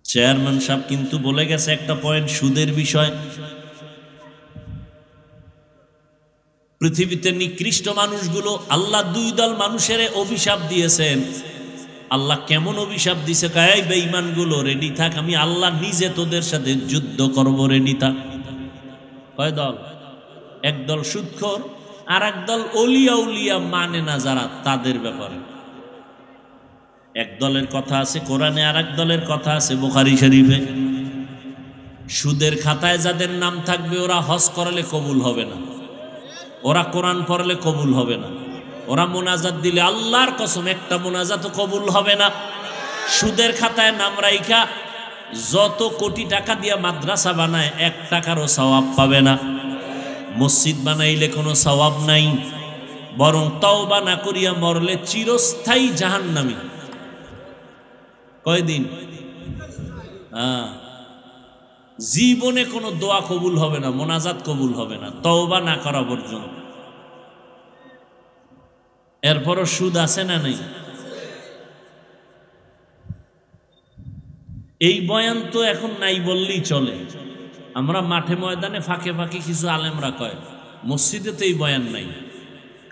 চেয়ারম্যান সাহেব কিন্তু বলে গেছে একটা পয়েন্ট, সুদের বিষয়। পৃথিবীতে নিকৃষ্ট মানুষগুলো, আল্লাহ 2 দল মানুষের অভিশাপ দিয়েছেন। আল্লাহ কেমন অভিশাপ দিছে? এই বেঈমানগুলো রেডি থাক, আমি আল্লাহ নিজে তোদের সাথে যুদ্ধ করব, রেডি থাক। কয় দল? এক দল সুদখোর, আর এক দল ওলিয়া উলিয়া মানে না যারা, তাদের ব্যাপারে। এক দলের কথা আছে কোরআনে, আর এক দলের কথা আছে বুখারী শরীফে। সুদের খাতায় যাদের নাম থাকবে ওরা হজ করলে কবুল হবে না, ওরা কোরআন পড়লে কবুল হবে না, ওরা মোনাজাত দিলে আল্লাহর কসম একটা মোনাজাত কবুল হবে না। সুদের খাতায় নাম রাইখা যত কোটি টাকা দিয়া মাদ্রাসা বানায় 1 টাকারও সওয়াব পাবে না। মসজিদ বানাইলে কোনো সওয়াব নাই, বরং তওবা না করিয়া মরলে চিরস্থায়ী জাহান্নামী। কয়দিন? জীবনে কোনো দোয়া কবুল হবে না, মোনাজাত কবুল হবে না তওবা না করা পর্যন্ত। এরপরও সুদ আছে না নেই? এই বয়ান তো এখন নাই বললেই চলে। আমরা মাঠে ময়দানে ফাঁকে ফাঁকে কিছু আলেমরা কয়, মসজিদে তো এই বয়ান নাই।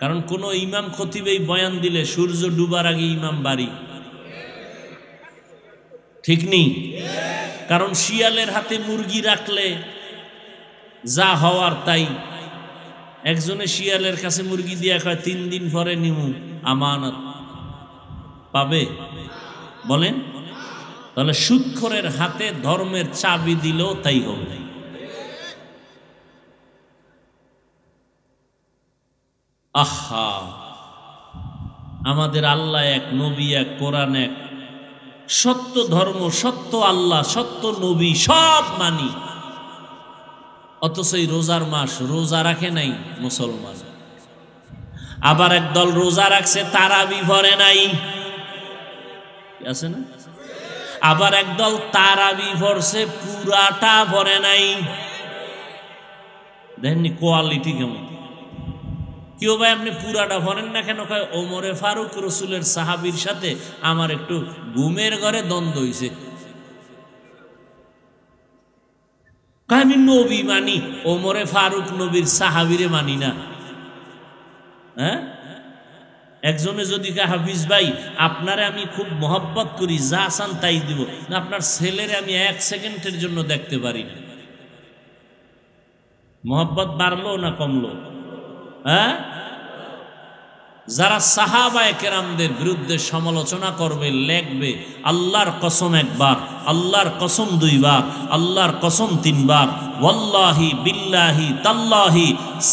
কারণ কোনো ইমাম খতিব এই বয়ান দিলে সূর্য ডুবার আগে ইমাম বাড়ি, ঠিক নেই? কারণ শিয়ালের হাতে মুরগি রাখলে যা হওয়ার তাই। একজনে শিয়ালের কাছে মুরগি দিয়া কয় 3 দিন পরে নিমু, আমানত পাবে? বলেন। তাহলে সুদখোরের হাতে ধর্মের চাবি দিলেও তাই হবে। আহা, আমাদের আল্লাহ এক, নবী এক, কোরআন এক, সত্য ধর্ম, সত্য আল্লাহ, সত্য নবী, সব মানি। অথচ এই রোজার মাস রোজা রাখে নাই মুসলমান। আবার একদল রোজা রাখছে তারাবি পড়ে নাই, আছে না? আবার একদল তারাবি পড়ছে, পুরাটা পড়ে নাই। দেখেননি কোয়ালিটি কেমন। কেউ ভাই আপনি পুরাটা পড়েন না কেন? কয় ওমরে ফারুক রসুলের সাহাবীর সাথে আমার একটু ঘুমের ঘরে দ্বন্দ্ব হইছে। আমি নবী মানি, ওমরে ফারুক নবীর সাহাবীরে মানি না। হ্যাঁ, একজনে যদি কে হাফিজ ভাই আপনারে আমি খুব মহব্বত করি, যা চান তাই দিব না, আপনার ছেলেরে আমি 1 সেকেন্ডের জন্য দেখতে পারি না। মহব্বত বাড়লো না কমলো? হ্যাঁ, যারা সাহাবায়ে কেরামদের বিরুদ্ধে সমালোচনা করবে, লেখবে, আল্লাহর কসম একবার, আল্লাহর কসম 2 বার, আল্লাহর কসম 3 বার, ওয়াল্লাহি বিল্লাহি তাল্লাহি,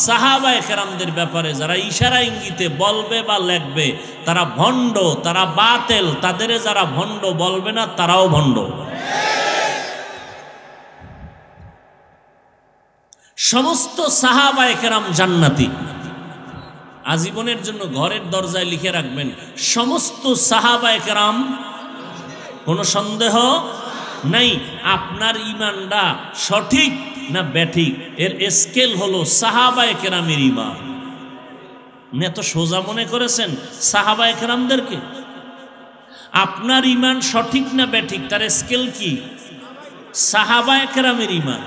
সাহাবায়ে কেরামদের ব্যাপারে যারা ইশারা ইঙ্গিতে বলবে বা লেখবে তারা ভণ্ড, তারা বাতিল। তাদের যারা ভণ্ড বলবে না তারাও ভণ্ড। সমস্ত সাহাবায়ে কেরাম জান্নাতি। আজীবনের জন্য ঘরের দরজায় লিখে রাখবেন, সমস্ত সাহাবায়ে কেরাম, কোনো সন্দেহ নাই। আপনার ঈমানটা সঠিক না ব্যাঠিক, এর স্কেল হলো সাহাবায়ে কেরামের ঈমান। এত সোজা মনে করেছেন সাহাবায়ে কেরামদেরকে? আপনার ঈমান সঠিক না ব্যাঠিক, তার স্কেল কি? সাহাবায়ে কেরামের ঈমান।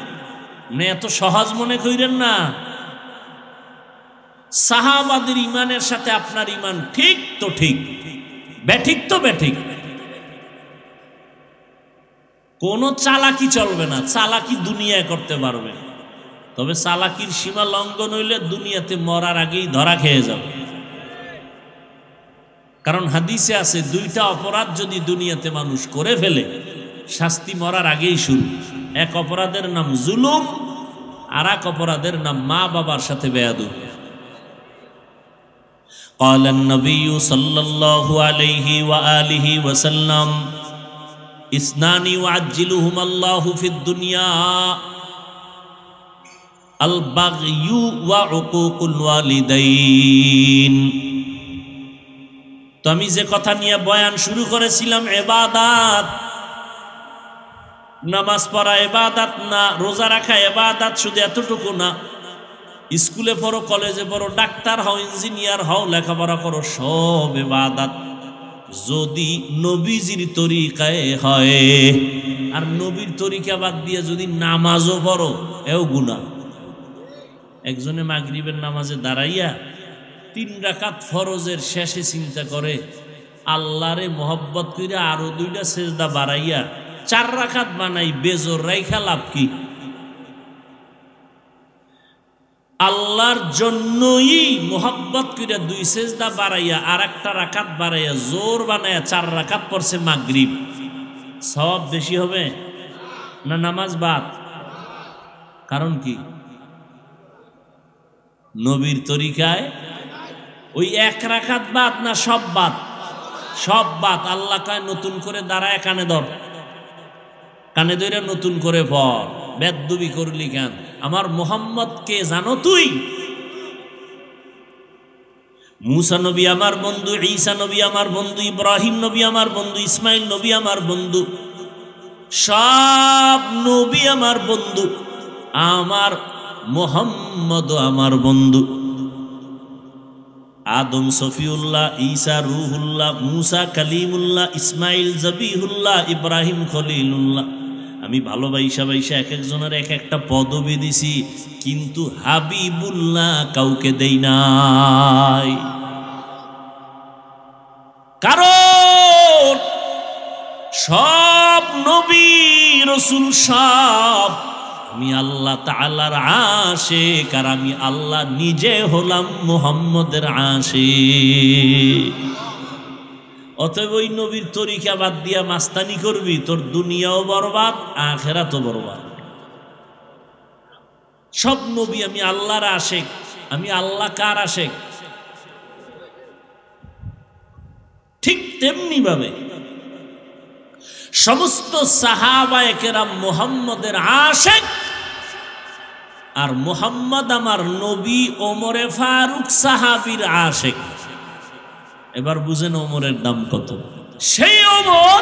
এত সহজ মনে করেন না। সাহাবাদের ইমানের সাথে আপনার ইমান ঠিক তো ঠিক, ব্যাঠিক তো ব্যাঠিক। কোনো চালাকি চলবে না, চালাকি দুনিয়ায় করতে পারবে, তবে চালাকির সীমা লঙ্ঘন হইলে দুনিয়াতে মরার আগেই ধরা খেয়ে যাবে। কারণ হাদিসে আছে 2টা অপরাধ যদি দুনিয়াতে মানুষ করে ফেলে শাস্তি মরার আগেই শুরু। এক অপরাধের নাম জুলুম, আর এক অপরাধের নাম মা বাবার সাথে বেয়াদবি। قال النبي صلى الله عليه وآله وسلم اثنان يعجلهما الله في الدنيا البغي وعقوق الوالدين। তো আমি যে কথা নিয়ে বয়ান শুরু করেছিলাম, ইবাদত, নামাজ পড়া ইবাদত না, রোজা রাখা ইবাদত, শুধু এতটুকু না। স্কুলে পড়ো, কলেজে পড়ো, ডাক্তার হও, ইঞ্জিনিয়ার হও, লেখাপড়া করো, সব ইবাদত যদি নবীজির তরিকায় হয়। আর নবীর তরিকা বাদ দিয়ে যদি নামাজও পড়ো, এও গুনাহ। একজনে মাগরিবের নামাজে দাঁড়াইয়া 3 রাকাত ফরজের শেষে চিন্তা করে আল্লাহরে মহব্বত কইরা আরো 2টা সেজদা বাড়াইয়া 4 রাকাত বানাই, বেজোর রাইখা লাভ কি? আল্লাহর জন্যই মোহাব্বত করে 2 সেজদা বাড়াইয়া আর 1টা রাকাত বাড়াইয়া জোর বানাইয়া 4 রাকাত পড়ছে মাগরিব, সওয়াব বেশি হবে না নামাজ বাদ? কারণ কি? নবীর তরিকায় ওই 1 রাকাত বাদ না সব বাদ? সব বাদ। আল্লাহ কয় নতুন করে দাঁড়ায় কানে ধর, কানে ধরে নতুন করে পড়। বেদবি করলি কেন? আমার মোহাম্মদ কে জানো তুই? মুসা নবী আমার বন্ধু, ঈসা নবী আমার বন্ধু, ইব্রাহিম নবী আমার বন্ধু, ইসমাইল নবী আমার বন্ধু, সব নবী আমার বন্ধু। আমার মোহাম্মদ আমার বন্ধু। আদম সফিউল্লাহ, ঈসা রুহুল্লাহ, মুসা কালিমুল্লাহ, ইসমাইল জবিহুল্লাহ, ইব্রাহিম খলিলুল্লাহ। আমি ভালোবাসা এক একজনের এক একটা পদবি দিছি, কিন্তু হাবিবুল্লাহ কাউকে দেই নাই। কারণ সব নবী রাসূল সব আমি আল্লাহ তাআলার আশিক, আর আমি আল্লাহ নিজে হলাম মুহাম্মদের আশিক। অতএব ওই নবীর তরিকা বাদ দিয়া মাস্তানি করবি, তোর দুনিয়াও বরবাদ, আখিরাতও বরবাদ। সব নবী আমি আল্লাহর আশিক, আমি আল্লাহ কার আশিক? ঠিক তেমনি ভাবে সমস্ত সাহাবায়ে কেরাম মুহাম্মদের আশিক, আর মুহাম্মদ আমার নবী ওমরে ফারুক সাহাবীর আশিক। এবার বুঝেন ওমরের দাম কত। সেই ওমর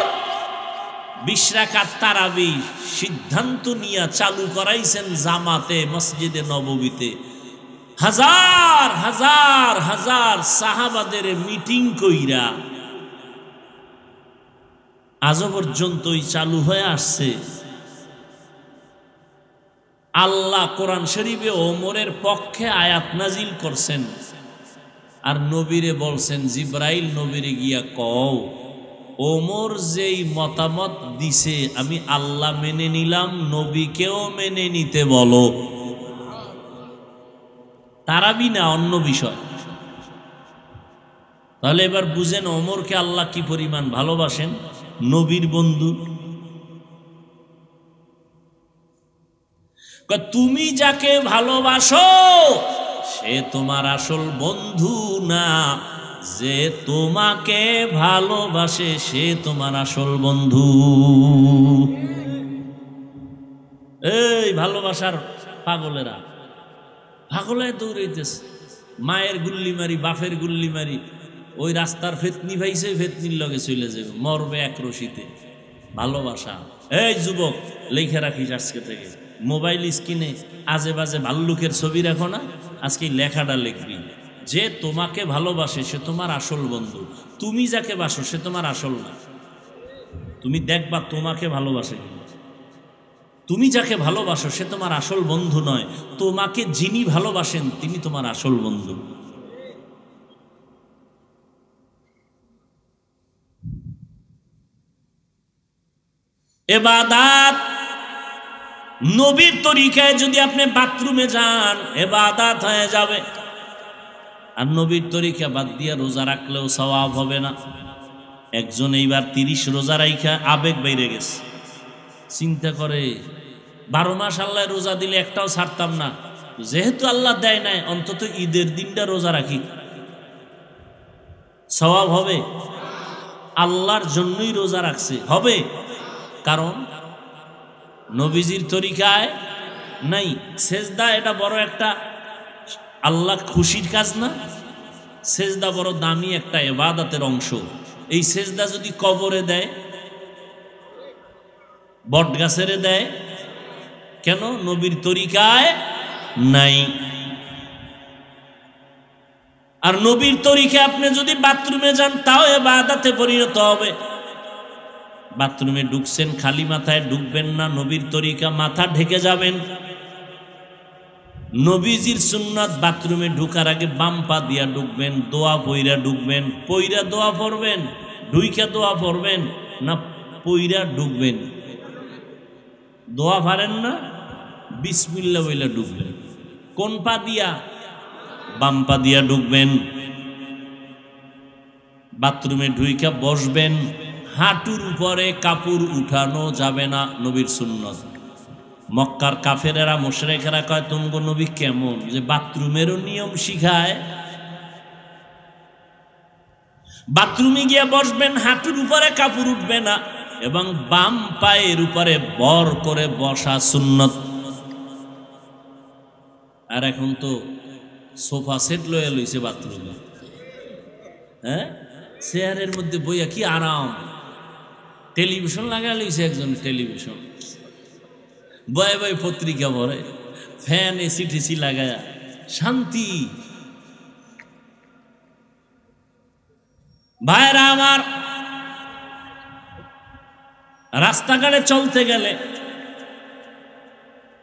20 রাকাত তারাবি সিদ্ধান্ত নিয়ে চালু করাইছেন জামাতে মসজিদে নববীতে। হাজার হাজার হাজার সাহাবাদের মিটিং কইরা আজও পর্যন্তই চালু হয়ে আসছে। আল্লাহ কোরআন শরীফে ওমরের পক্ষে আয়াত নাজিল করছেন, আর নবীরে বলছেন জিব্রাইল নবীরে গিয়া কও ওমর যেই মতামত দিছে আমি আল্লাহ মেনে নিলাম, নবীকেও মেনে নিতে বলো। তারাবি না, অন্য বিষয়। তাহলে এবার বুঝেন ওমরকে আল্লাহ কি পরিমাণ ভালোবাসেন, নবীর বন্ধু। তুমি যাকে ভালোবাসো সে তোমার আসল বন্ধু না, যে তোমাকে ভালোবাসে সে তোমার আসল বন্ধু। এই ভালোবাসার পাগলেরা পাগলে দৌড়াইতেছে, মায়ের গুল্লি মারি বাপের গুল্লি মারি, ওই রাস্তার ফেতনি ভাইছে ফেতনির লগে চলে যাবে, মরবে এক রশিতে। ভালোবাসা। এই যুবক লেখে রাখিস আজকে থেকে, মোবাইল স্ক্রিনে আজে বাজে ভাল্লুকের ছবি রাখো না, আজকে লেখাটা লিখবি, যে তোমাকে ভালোবাসে সে তোমার আসল বন্ধু। তুমি যাকে বাসো সে তোমার আসল না। তুমি দেখবা তোমাকে ভালোবাসে, তুমি যাকে ভালোবাসো সে তোমার আসল বন্ধু নয়, তোমাকে যিনি ভালোবাসেন তিনি তোমার আসল বন্ধু। ইবাদত নবীর তরিকায় যদি আপনি বাথরুমে যান ইবাদত হয়ে যাবে, আর নবীর তরিকা বাদ দিয়ে রোজা রাখলেও সওয়াব হবে না। একজন এইবার 30 রোজা রাইখা আবেগ বাইরে গেছে, চিন্তা করে 12 মাস আল্লাহ রোজা দিলে একটাও ছাড়তাম না, যেহেতু আল্লাহ দেয় নাই অন্তত ঈদের দিনটা রোজা রাখি, সওয়াব হবে। আল্লাহর জন্যই রোজা রাখছে, হবে, কারণ নবীজির তরিকায় নাই। সেজদা এটা বড় একটা আল্লাহ খুশির কাজ না? সেজদা বড় দামি একটা ইবাদতের অংশ। এই সেজদা যদি কবরে দেয়, বট গাছেরে দেয়, কেন? নবীর তরিকায় নাই। আর নবীর তরিকায় আপনি যদি বাথরুমে যান তাও ইবাদতে পরিণত হবে। বাথরুমে ঢুকছেন খালি মাথায় ঢুকবেন না, নবীর তরিকা মাথা ঢেকে যাবেন। নবীজির সুন্নাত বাথরুমে ঢুকার আগে বাম পা দিয়া ঢুকবেন, দোয়া পইরা ঢুকবেন, পইরা দোয়া পড়বেন, ঢুইকা দোয়া পড়বেন না পইরা ঢুকবেন? দোয়া পারেন না, বিসমিল্লাহ বইলা ঢুকবেন। কোন পা দিয়া? বাম পা দিয়া ঢুকবেন। বাথরুমে ঢুইকা বসবেন, হাঁটুর উপরে কাপড় উঠানো যাবে না, নবীর সুন্নত। মক্কার কাফেরেরা মুশরিকেরা কয় তুমগো নবী কেমন যে বাথরুমেরও নিয়ম শিখায়। বাথরুমে গিয়ে বসবেন, হাঁটুর উপরে কাপড় উঠবে না, এবং বাম পায়ের উপরে বর করে বসা সুন্নত। আর এখন তো সোফা সেট লয়ে লইছে বাথরুমে, হ্যাঁ, চেয়ারের মধ্যে বইয়া কি আরাম। টেলিভিশন লাগা লইছে একজন, টেলিভিশন বয়ে বয়ে পত্রিকা পড়ে, ফ্যান এসি টেসি লাগায়া শান্তি। ভাইরা আমার, রাস্তাঘাটে চলতে গেলে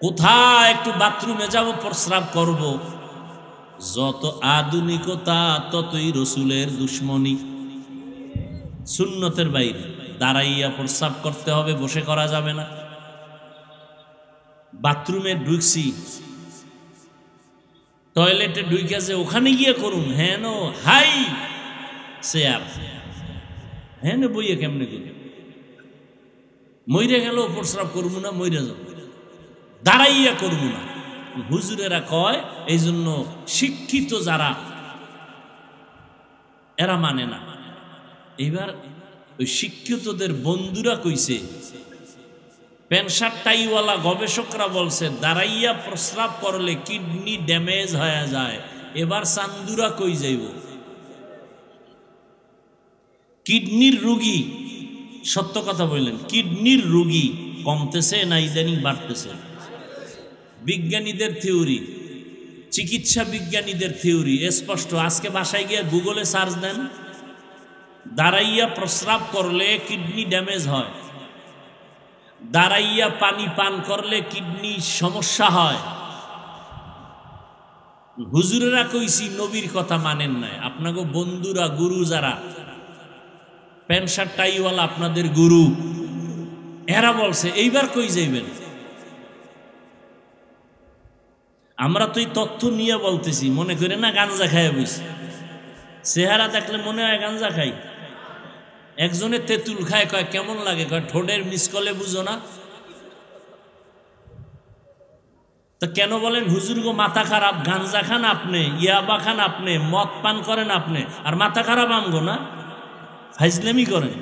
কোথায় একটু বাথরুমে যাব, প্রস্রাব করব, যত আধুনিকতা ততই রসুলের দুশ্মনী। সুন্নতের বাইরে দাঁড়াইয়া প্রস্রাব করতে হবে, বসে করা যাবে না। বাথরুমে ঢুকছি, টয়লেটে ঢুকে যে ওখানে গিয়ে করুন, হ্যাঁ নো হাই চেয়ার, হ্যাঁ নো বইয়ে কেমনে করি, মইরে গেল প্রস্রাব করবো না, মইরে যাব, দাঁড়াইয়া করবো না। হুজুরেরা কয় এই জন্য শিক্ষিত যারা এরা মানে না। এইবার ওই শিক্ষিতদের বন্ধুরা কইছে, প্যান্ট শার্ট টাইওয়ালা গবেষকরা বলছে দাঁড়াইয়া প্রস্রাব করলে কিডনি ড্যামেজ হয়ে যায়। এবার চান্দুরা কই যাইব? কিডনির রোগী সত্য কথা বললেন, কিডনির রোগী কমতেছে না ইদানিং বাড়তেছে? বিজ্ঞানীদের থিওরি, চিকিৎসা বিজ্ঞানীদের থিওরি স্পষ্ট। আজকে বাসায় গিয়ে গুগলে সার্চ দেন, দাঁড়াইয়া প্রস্রাব করলে কিডনি ড্যামেজ হয়, দাঁড়াইয়া পানি পান করলে কিডনি সমস্যা হয়। হুজুরেরা কইছি, নবীর কথা মানেন নাই। আপনাকে বন্ধুরা, গুরু যারা প্যান্ট শার্ট টাইওয়ালা আপনাদের গুরু, এরা বলছে। এইবার কই যাইবেন? আমরা তো এই তথ্য নিয়ে বলতেছি, মনে করে না গাঞ্জা খাইয়া বইছি। চেহারা দেখলে মনে হয় গাঞ্জা খাই। একজনে তেঁতুল খায়, কয় কেমন লাগে, কয় ঠোঁটের মিসকলে বুঝো না। তো কেন বলেন হুজুর গো মাথা খারাপ? গাঞ্জা খান আপনি, ইয়াবা খান আপনি, মদ পান করেন আপনি, আর মাথা খারাপ আমগো না? ফাইজলামি করেন।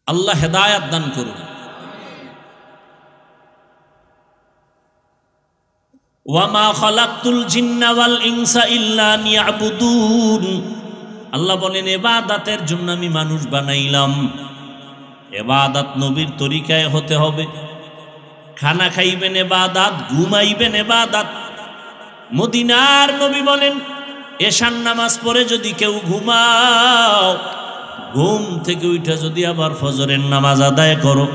আল্লাহ হেদায়াত দান করুন। ওয়ামা খালাকতুল জিন্না ওয়াল ইনসা ইল্লা লিয়াবুদুন। আল্লাহ বলেন, ইবাদতের জন্য আমি মানুষ বানাইলাম। ইবাদত নবীর তরিকায় হতে হবে। খানা খাইবেন ইবাদত, ঘুমাইবেন ইবাদত। মদিনার নবী বলেন, এশার নামাজ পড়ে যদি কেউ ঘুমাও, ঘুম থেকে উঠা যদি আবার ফজরের নামাজ আদায় করো,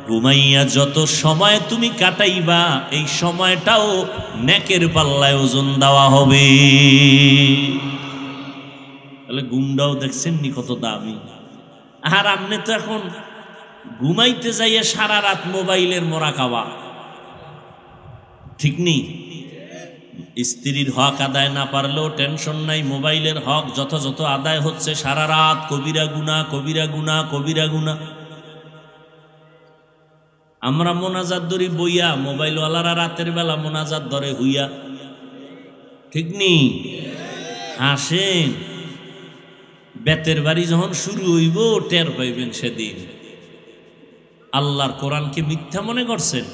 ঘুমাইয়া যত সময় তুমি কাটাইবা, এই সময়টাও নেকের পাল্লায় ওজন দেওয়া হবে। তাহলে ঘুমটাও দেখছেন নি কত দামি। আর আপনি তো এখন ঘুমাইতে যাইয়া সারা রাত মোবাইলের মোরাকাবা, ঠিক নেই? স্ত্রীর হক আদায় না পারলেও টেনশন নাই, মোবাইলের হক যথাযথ আদায় হচ্ছে। সারা রাত কবিরা গুনাহ, কবিরা গুনাহ, কবিরা গুনাহ। আমরা মোনাজাত ধরি বইয়া, মোবাইলওয়ালারা রাতের বেলা মোনাজাত ধরে হইয়া, ঠিক নেই? আসেন, বেতের বাড়ি যখন শুরু হইব টের পাইবেন সেদিন। আল্লাহর কোরআনকে মিথ্যা মনে করছেন?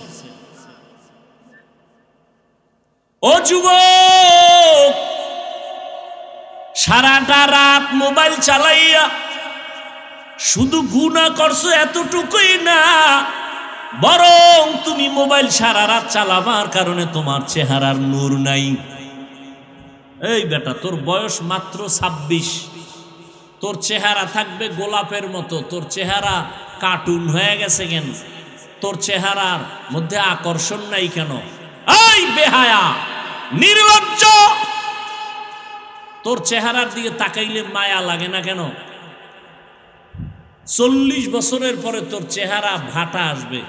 ও যুবক, সারাটা রাত মোবাইল চালাইয়া শুধু গুনাহ করছো এতটুকুই না, বরং তুমি মোবাইল সারা রাত চালাবার কারণে তোমার চেহারার নূর নাই। এই বেটা, তোর বয়স মাত্র 26, তোর চেহারা থাকবে গোলাপের মতো। তোর চেহারা কার্টুন হয়ে গেছে কেন? তোর চেহারার মধ্যে আকর্ষণ নাই কেন? এই বেহায়া, নির্লজ্জ, তোর চেহারার দিকে তাকাইলে মায়া লাগে না কেন? 40 বছরের পরে তোর চেহারা ভাটা আসবে,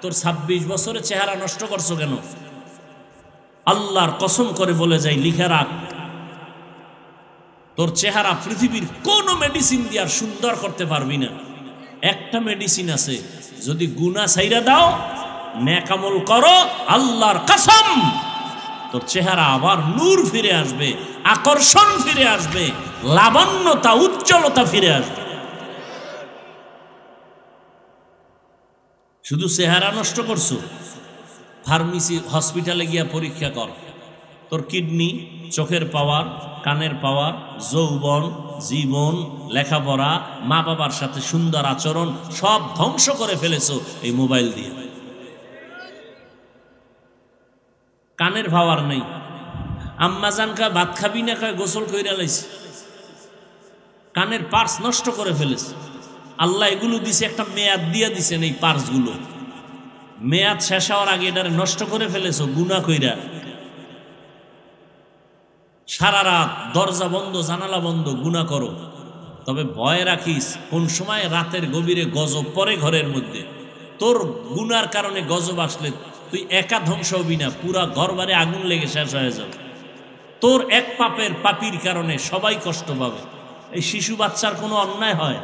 তোর 26 বছরে চেহারা নষ্ট করছো কেন? আল্লাহর কসম করে বলে যাই, লিখে রাখ, তোর চেহারা পৃথিবীর কোন মেডিসিন দিয়ে আর সুন্দর করতে পারবি না। একটা মেডিসিন আছে, যদি গুনাহ ছাইরা দাও, নেক আমল করো, আল্লাহর কসম তোর চেহারা আবার নূর ফিরে আসবে, আকর্ষণ ফিরে আসবে, লাবণ্যতা, উজ্জ্বলতা ফিরে আসবে। শুধু চেহারা নষ্ট করছো, ফার্মেসি হসপিটালে গিয়া পরীক্ষা কর, তোর কিডনি, চোখের পাওয়ার, কানের পাওয়ার, যৌবন, জীবন, লেখাপড়া, মা বাবার সাথে সুন্দর আচরণ সব ধ্বংস করে ফেলেছো এই মোবাইল দিয়ে। কানের পাওয়ার নেই, আম্মা জান কয় ভাত খাবি না, কয় গোসল কইরা লাইছে। কানের পার্স নষ্ট করে ফেলেছে। আল্লাহ এগুলো দিছে, একটা মেয়াদ দিয়া দিছেন। এই পার্সগুলো মেয়াদ শেষ হওয়ার আগে এটারে নষ্ট করে ফেলেছো গুনাহ কইরা। সারা রাত দরজা বন্ধ, জানালা বন্ধ, গুনাহ করো। তবে ভয় রাখিস, কোন সময় রাতের গভীরে গজব পড়ে ঘরের মধ্যে, তোর গুনার কারণে গজব আসলে তুই একা ধ্বংস হবি না, পুরা ঘর বাড়ি আগুন লেগে শেষ হয়ে যাবে। তোর এক পাপের পাপির কারণে সবাই কষ্ট পাবে। এই শিশু বাচ্চার কোনো অন্যায় হয়?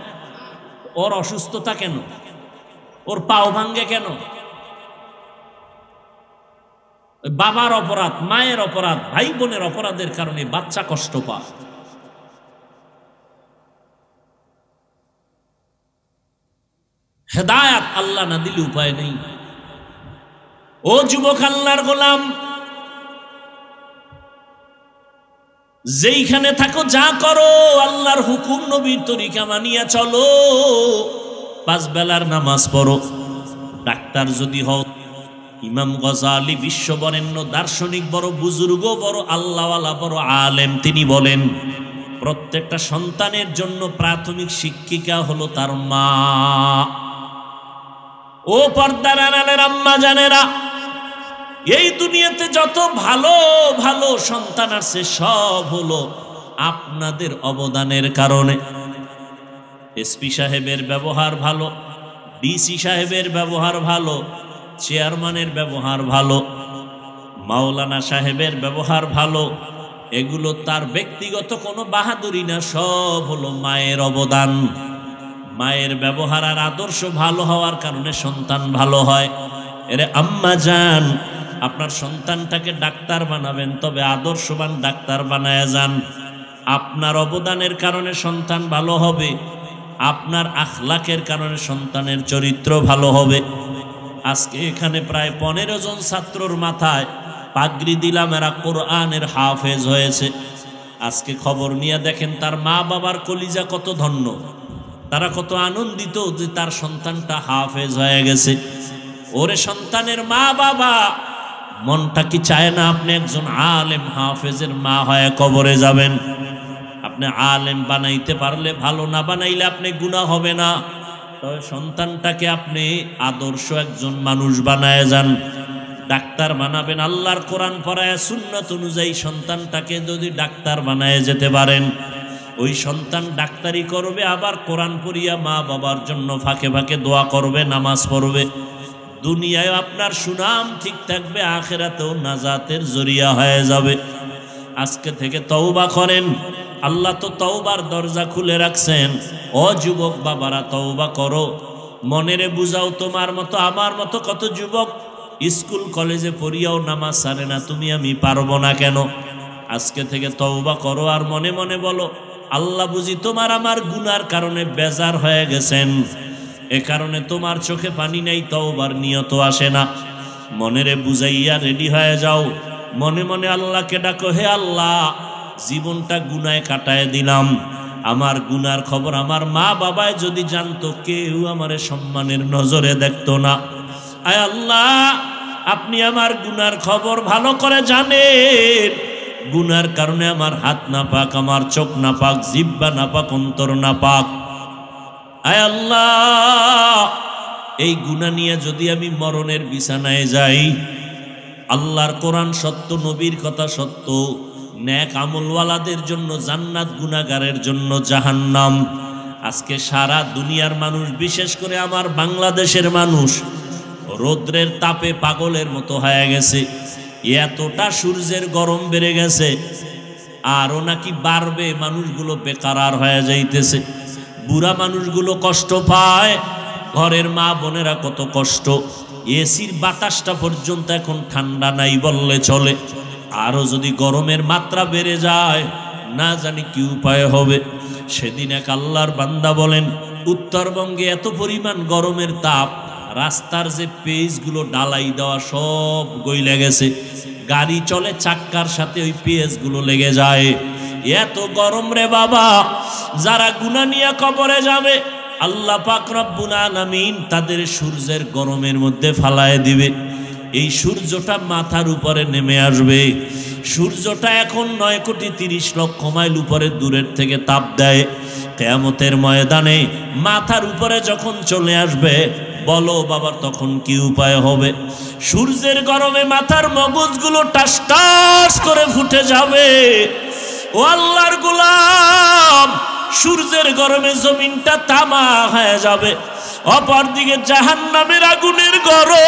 ওর অসুস্থতা কেন? ওর পাও ভাঙ্গে কেন? বাবার অপরাধ, মায়ের অপরাধ, ভাই বোনের অপরাধের কারণে বাচ্চা কষ্ট পায়। হেদায়াত আল্লাহ না দিলে উপায় নেই। ও যুবক আল্লাহর গোলাম, যেইখানে থাকো যা করো আল্লাহর হুকুম নবীর তরিকা মানিয়া চলো, 5 বেলার নামাজ পড়ো। ডাক্তার যদি হও, ইমাম গজালি বিশ্ববরেণ্য দার্শনিক, বড় বুজুর্গ, বড় আল্লাহওয়ালা, বড় আলেম, তিনি বলেন প্রত্যেকটা সন্তানের জন্য প্রাথমিক শিক্ষিকা হলো তার মা। ও পর্দার আড়ালের আম্মা জানেরা, এই দুনিয়াতে যত ভালো ভালো সন্তান আছে সব হলো আপনাদের অবদানের কারণে। এসপি সাহেবের ব্যবহার ভালো, ডিসি সাহেবের ব্যবহার ভালো, চেয়ারম্যানের ব্যবহার ভালো, মাওলানা সাহেবের ব্যবহার ভালো, এগুলো তার ব্যক্তিগত কোনো বাহাদুরি না, সব হলো মায়ের অবদান। মায়ের ব্যবহার আর আদর্শ ভালো হওয়ার কারণে সন্তান ভালো হয়। এরে আম্মা জান, আপনার সন্তানটাকে ডাক্তার বানাবেন, তবে আদর্শবান ডাক্তার বানায়া যান। আপনার অবদানের কারণে সন্তান ভালো হবে, আপনার আখলাকের কারণে সন্তানের চরিত্র ভালো হবে। আজকে এখানে প্রায় 15 জন ছাত্রর মাথায় পাগড়ি দিলাম, এরা কোরআনের হাফেজ হয়েছে। আজকে খবর নিয়ে দেখেন তার মা বাবার কলিজা কত ধন্য, তারা কত আনন্দিত যে তার সন্তানটা হাফেজ হয়ে গেছে। ওরে সন্তানের মা বাবা, মনটা কি চায় না আপনি একজন আলেম হাফেজের মা হয়ে কবরে যাবেন? আপনি আলেম বানাইতে পারলে ভালো, না বানাইলে আপনি গুনাহ হবে না। তবে সন্তানটাকে আপনি আদর্শ একজন মানুষ বানায় যান। ডাক্তার বানাবেন, আল্লাহর কোরআন পড়ায় সুন্নাত অনুযায়ী সন্তানটাকে যদি ডাক্তার বানায় যেতে পারেন, ওই সন্তান ডাক্তারি করবে, আবার কোরআন পড়িয়া মা বাবার জন্য ফাঁকে ফাঁকে দোয়া করবে, নামাজ পড়বে। দুনিয়ায় আপনার সুনাম ঠিক থাকবে, আখিরাতেও নাজাতের জরিয়া হয়ে যাবে। আজকে থেকে তওবা করেন, আল্লাহ তো তওবার দরজা খুলে রাখছেন। ও যুবক বাবারা, তওবা করো, মনেরে বুঝাও। তোমার মতো আমার মতো কত যুবক স্কুল কলেজে পড়িয়াও নামাজ ছাড়ে না, তুমি আমি পারবো না কেন? আজকে থেকে তওবা করো আর মনে মনে বলো, আল্লাহ বুঝি তোমার আমার গুনার কারণে বেজার হয়ে গেছেন, এ কারণে তোমার চোখে পানি নেই, তওবার নিয়ত আসে না। মনেরে বুঝাইয়া রেডি হয়ে যাও, মনে মনে আল্লাহকে ডাকো, হে আল্লাহ, জীবনটা গুনায় কাটায় দিলাম, আমার গুনার খবর আমার মা বাবায় যদি জানতো, কেউ আমারে সম্মানের নজরে দেখতো না। আয় আল্লাহ, আপনি আমার গুনার খবর ভালো করে জানেন। গুনার কারণে আমার হাত না পাক, আমার চোখ না পাক, জিহ্বা না পাক, অন্তর না পাক। আয় আল্লাহ, এই গুনাহ নিয়ে যদি আমি মরণের বিছানায় যাই, আল্লাহর কোরআন সত্য, নবীর কথা সত্য, নেক আমলওয়ালাদের জন্য জান্নাত, গুনাহগারের জন্য জাহান্নাম। আজকে সারা দুনিয়ার মানুষ, বিশেষ করে আমার বাংলাদেশের মানুষ রৌদ্রের তাপে পাগলের মতো হয়ে গেছে। এতটা সূর্যের গরম বেড়ে গেছে, আরও নাকি বাড়বে। মানুষগুলো বেকার হয়ে যাইতেছে, বুড়া মানুষগুলো কষ্ট পায়, ঘরের মা বোনেরা কত কষ্ট। এসির বাতাসটা পর্যন্ত এখন ঠান্ডা নাই বললে চলে। আরও যদি গরমের মাত্রা বেড়ে যায়, না জানি কি উপায় হবে। সেদিন এক আল্লাহর বান্দা বলেন, উত্তরবঙ্গে এত পরিমাণ গরমের তাপ, রাস্তার যে পেজগুলো ডালাই দেওয়া সব গইলে গেছে। গাড়ি চলে চাক্কার সাথে ওই পেজগুলো লেগে যায়। এত গরম রে বাবা। যারা গুনাহ নিয়ে কবরে যাবে, আল্লাহ পাক রব্বুল আলামিন তাদের সূর্যের গরমের মধ্যে ফালায় দিবে। এই সূর্যটা মাথার উপরে নেমে আসবে। সূর্যটা এখন 9,30,00,000 মাইল উপরে দূরের থেকে তাপ দেয়। কিয়ামতের ময়দানে মাথার উপরে যখন চলে আসবে, বলো বাবা তখন কি উপায় হবে? সূর্যের গরমে মাথার মগজগুলো টাস টাস করে ফুটে যাবে। ও আল্লাহর গোলাম, সূর্যের গরমে জমিনটা তামা হয়ে যাবে। অপরদিকে জাহান্নামের আগুনের গরম।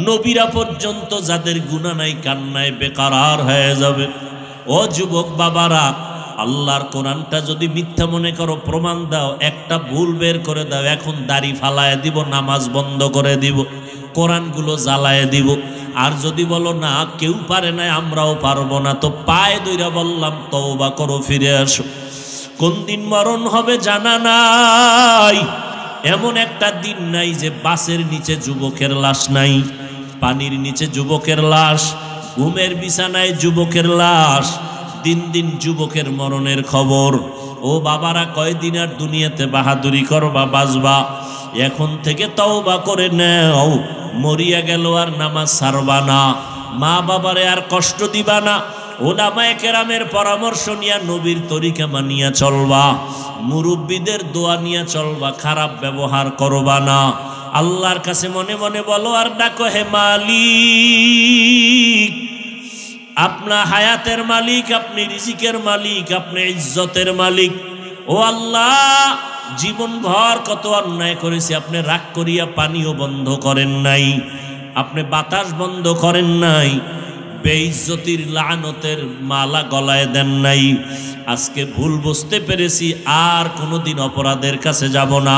নবীরা পর্যন্ত যাদের গুনাহ নাই, কান্নায় বেকার হয়ে যাবে। ও যুবক বাবারা, আল্লাহর কোরআনটা যদি মিথ্যা মনে করো, প্রমাণ দাও, একটা ভুল বের করে দাও, এখন দাড়ি ফালায় দিব, নামাজ বন্ধ করে দিব, কোরআনগুলো জ্বালায় দিব। আর যদি বলো না কেউ পারে না, আমরাও পারবো না, তো পায়ে দইরা বললাম তওবা করো, ফিরে আসো। কোন দিন মরণ হবে জানা নাই। এমন একটা দিন নাই যে বাসের নিচে যুবকের লাশ নাই, পানির নিচে যুবকের লাশ, ঘুমের বিছানায় যুবকের লাশ, দিন দিন যুবকের মরণের খবর। ও বাবারা, কয়দিন আর দুনিয়াতে বাহাদুরি করবা, বাজবা? এখন থেকে তওবা করে নাও। মরিয়া গেল আর নামাজ ছাড়বা না, মা বাবারে আর কষ্ট দিবা না। ওলামায়ে কেরামের পরামর্শ নিয়া নবীর তরিকা মানিয়া চলবা, মুরব্বীদের দোয়া নিয়া চলবা, খারাপ ব্যবহার করবা না। আল্লাহর কাছে মনে মনে বলো আর ডাকো, হে মালিক, আপনা হায়াতের মালিক, আপনি রিজিকের মালিক, আপনি ইজ্জতের মালিক। ও আল্লাহ, জীবন ভর কত অন্যায় করেছি, আপনি রাগ করিয়া পানিও বন্ধ করেন নাই, আপনি বাতাস বন্ধ করেন নাই, বেইজ্জতির লানতের মালা গলায় দেন নাই। আজকে ভুল বুঝতে পেরেছি, আর কোনোদিন অপরাধের কাছে যাব না।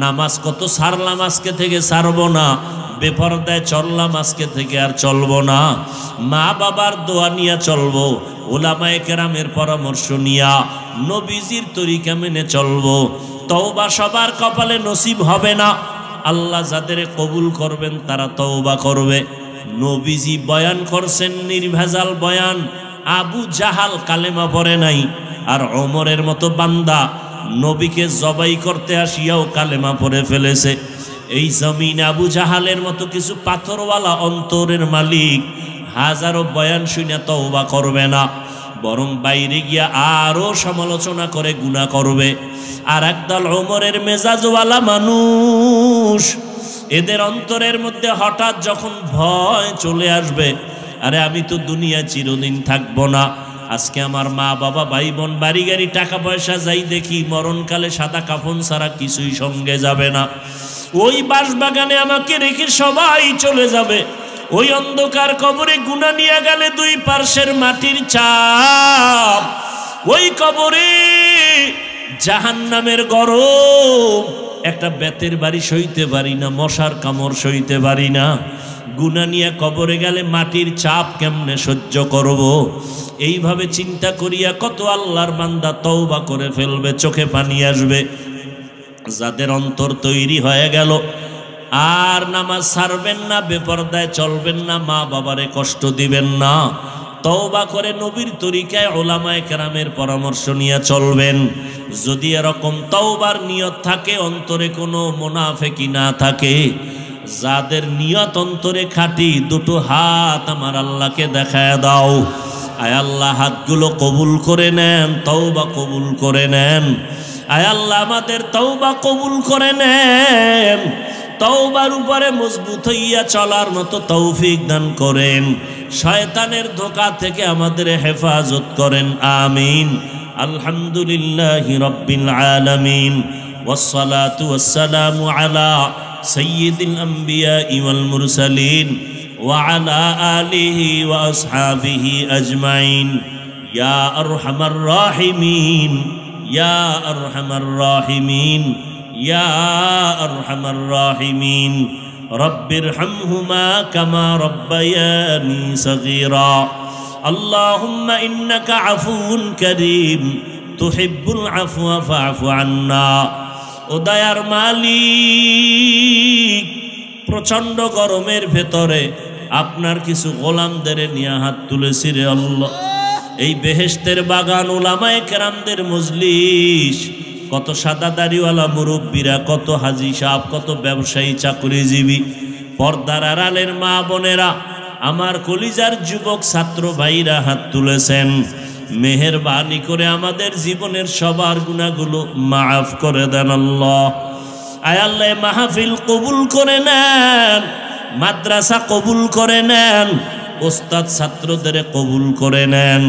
নামাজ কত ছাড়লাম, আজকে থেকে ছাড়ব না। বেপরদায় চললাম, আজকে থেকে আর চলব না। মা বাবার দোয়া নিয়ে চলবো, ওলামায়ে কেরামের পরামর্শ নিয়া নবীজির তরিকা মেনে চলবো। তওবা সবার কপালে নসিব হবে না। আল্লাহ যাদের কবুল করবেন তারা তওবা করবে। নবীজি বয়ান করছেন নির্ভেজাল বয়ান। আবু জাহাল কালেমা পড়ে নাই, আর ওমরের মতো বান্দা নবীকে জবাই করতে আসিয়াও কালেমা পড়ে ফেলেছে। এই জমিন আবু জাহালের মতো কিছু পাথরওয়ালা অন্তরের মালিক হাজারো বয়ান শুনে তওবা করবে না, বরং বাইরে গিয়া আরো সমালোচনা করে গুনাহ করবে। আর একদল ওমরের মেজাজওয়ালা মানুষ, এদের অন্তরের মধ্যে হঠাৎ যখন ভয় চলে আসবে, আরে আমি তো দুনিয়া চিরদিন থাকবো না, আজকে আমার মা বাবা ভাই বোন বাড়ি গাড়ি টাকা পয়সা যাই দেখি, মরণকালে সাদা কাফন ছাড়া কিছুই সঙ্গে যাবে না। ওই বাঁশবাগানে আমাকে রেখে সবাই চলে যাবে। ওই অন্ধকার কবরে গুনাহ নিয়ে গেলে দুই পার্শ্বের মাটির চাপ, ওই কবরে জাহান্নামের গরম, একটা বেতের বাড়ি সইতে পারি না, মশার কামড় সইতে পারি না। গুনাহ নিয়ে কবরে গেলে মাটির চাপ কেমনে সহ্য করব? এইভাবে চিন্তা করিয়া কত আল্লাহর বান্দা তওবা করে ফেলবে, চোখে পানি আসবে। যাদের অন্তর তৈরি হয়ে গেল, আর নামাজ ছাড়বেন না, বেপরদায় চলবেন না, মা বাবারে কষ্ট দিবেন না, তওবা করে নবীর তরিকায় ওলামায়ে কেরামের পরামর্শ নিয়ে চলবেন। যদি এরকম তওবার নিয়ত থাকে, অন্তরে কোনো মুনাফিকি না থাকে, যাদের নিয়ত অন্তরে খাঁটি, দুটো হাত আমার আল্লাহকে দেখায় দাও। আয় আল্লাহ, হাতগুলো কবুল করে নেন, তওবা কবুল করে নেন। আয় আল্লাহ, আমাদের তওবা কবুল করে নেন। তওবার উপরে মজবুত হইয়া চলার মতো তৌফিক দান করেন। শয়তানের ধোঁকা থেকে আমাদের হেফাজত করেন, আমিন। আলহামদুলিল্লাহি রাব্বিল আলামিন, ওয়াসসালাতু ওয়াসসালামু আলা সাইয়্যিদিল আমবিয়া ওয়াল মুরসালিন ওয়া আলা আলিহি ওয়া আসহাবিহি আজমাইন। ইয়া আরহামার রাহিমিন, ইয়া আরহামার রাহিমিন, ইয়া আরহামার রাহিমিন। রব্বিরহামহুমা কামা রব্বায়ানি সগীরা। আল্লাহুম্মা ইন্নাকা আফুউন কারীম তুহিব্বুল আফওয়া ফা'ফু আন্না। ও দয়ার মালিক, প্রচন্ড গরমের ভেতরে আপনার কিছু গোলামদের নিয়ে হাত তুলেছি রে আল্লাহ। এই বেহেশতের বাগান, উলামায়ে কেরামদের মজলিস, কত সাদা দাড়িওয়ালা মুরব্বীরা, কত হাজি সাহেব, কত ব্যবসায়ী চাকরিজীবী, পর্দার আড়ালের মা বোনেরা, আমার কলিজার যুবক ছাত্র ভাইরা হাত তুলেছেন। মেহেরবানি করে আমাদের জীবনের সবার গুনাহগুলো মাফ করে দেন আল্লাহ। আয় আল্লাহ, মাহফিল কবুল করে নেন, মাদ্রাসা কবুল করে নেন, ওস্তাদ ছাত্রদের কবুল করে নেন।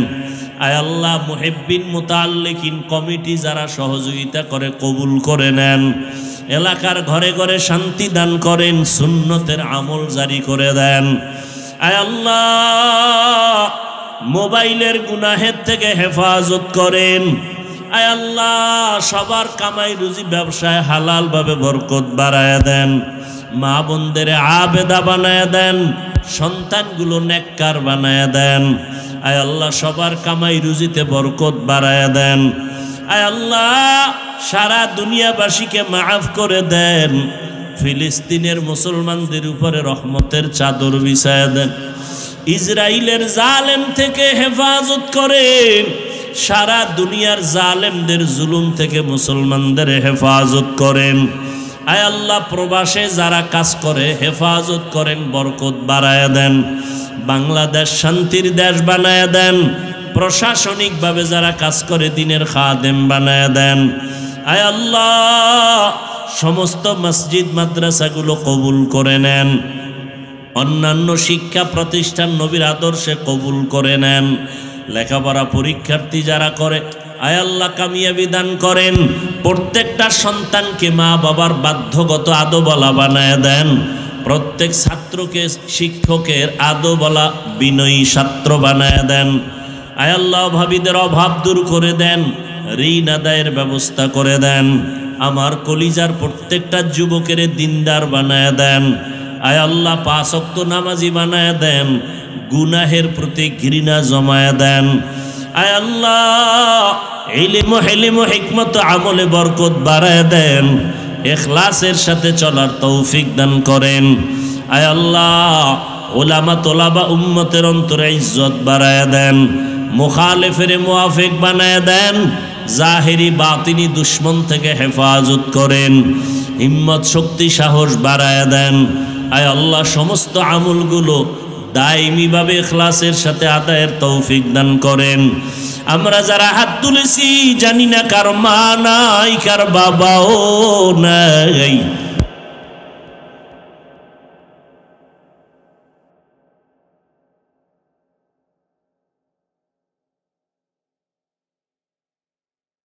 আয় আল্লাহ, মুহিব্বিন মুতাআল্লিকিন কমিটি যারা সহযোগিতা করে কবুল করে নেন। এলাকার ঘরে ঘরে শান্তি দান করেন, সুন্নতের আমল জারি করে দেন। আয় আল্লাহ, মোবাইলের গুনাহের থেকে হেফাজত করেন। আয় আল্লাহ, সবার কামাই রুজি ব্যবসায় হালাল ভাবে বরকত বাড়ায় দেন। মা বোনদের আবেদা বানায় দেন, সন্তানগুলো নেককার বানায় দেন। আয় আল্লাহ, সবার কামাই রুজিতে বরকত বাড়ায় দেন। আয় আল্লাহ, সারা দুনিয়াবাসীকে মাফ করে দেন। ফিলিস্তিনের মুসলমানদের উপরে রহমতের চাদর বিছায়া দেন। ইসরাইলের জালেম থেকে হেফাজত করেন, সারা দুনিয়ার জালেমদের জুলুম থেকে মুসলমানদের হেফাজত করেন। আয় আল্লাহ, প্রবাসে যারা কাজ করে হেফাজত করেন, বরকত বাড়ায়া দেন, বাংলাদেশ শান্তির দেশ বানায়া দেন। প্রশাসনিকভাবে যারা কাজ করে দিনের খাদেম বানায়া দেন। আয় আল্লাহ, সমস্ত মসজিদ মাদ্রাসাগুলো কবুল করে নেন, অন্যান্য শিক্ষা প্রতিষ্ঠান নবীর আদর্শে কবুল করে নেন। লেখাপড়া পরীক্ষার্থী যারা করে আয় আল্লাহ কামিয়াবি দান করেন। প্রত্যেকটা সন্তানকে মা বাবার বাধ্যগত আদবলা বানায় দেন। প্রত্যেক ছাত্রকে শিক্ষকের আদবলা বিনয়ী ছাত্র বানায় দেন। আয় আল্লাহ, অভাবীদের অভাব দূর করে দেন, ঋণ আদায়ের ব্যবস্থা করে দেন। আমার কলিজার প্রত্যেকটা যুবকের দিনদার বানায় দেন। আয় আল্লাহ, 5 ওয়াক্ত নামাজি বানায় দেন, গুনাহের প্রতি ঘৃণা জমায় দেন। আয় আল্লাহ, ইলম ও হিকমত আমলে বরকত বাড়ায় দেন, ইখলাসের সাথে চলার তৌফিক দান করেন। আয় আল্লাহ, উলামা তোলাবা উম্মতের অন্তরে ইজ্জত বাড়ায় দেন, মুখালেফের মুআফিক বানায় দেন, জাহেরি বাতিনি দুশ্মন থেকে হেফাজত করেন, হিম্মত শক্তি সাহস বাড়ায় দেন। আয় আল্লাহ, সমস্ত আমলগুলো দায়মিভাবে ইখলাসের সাথে আদায়ের তৌফিক দান করেন। আমরা যারা হাত তুলেছি জানি না কার মা নাই, কার বাবাও নাই,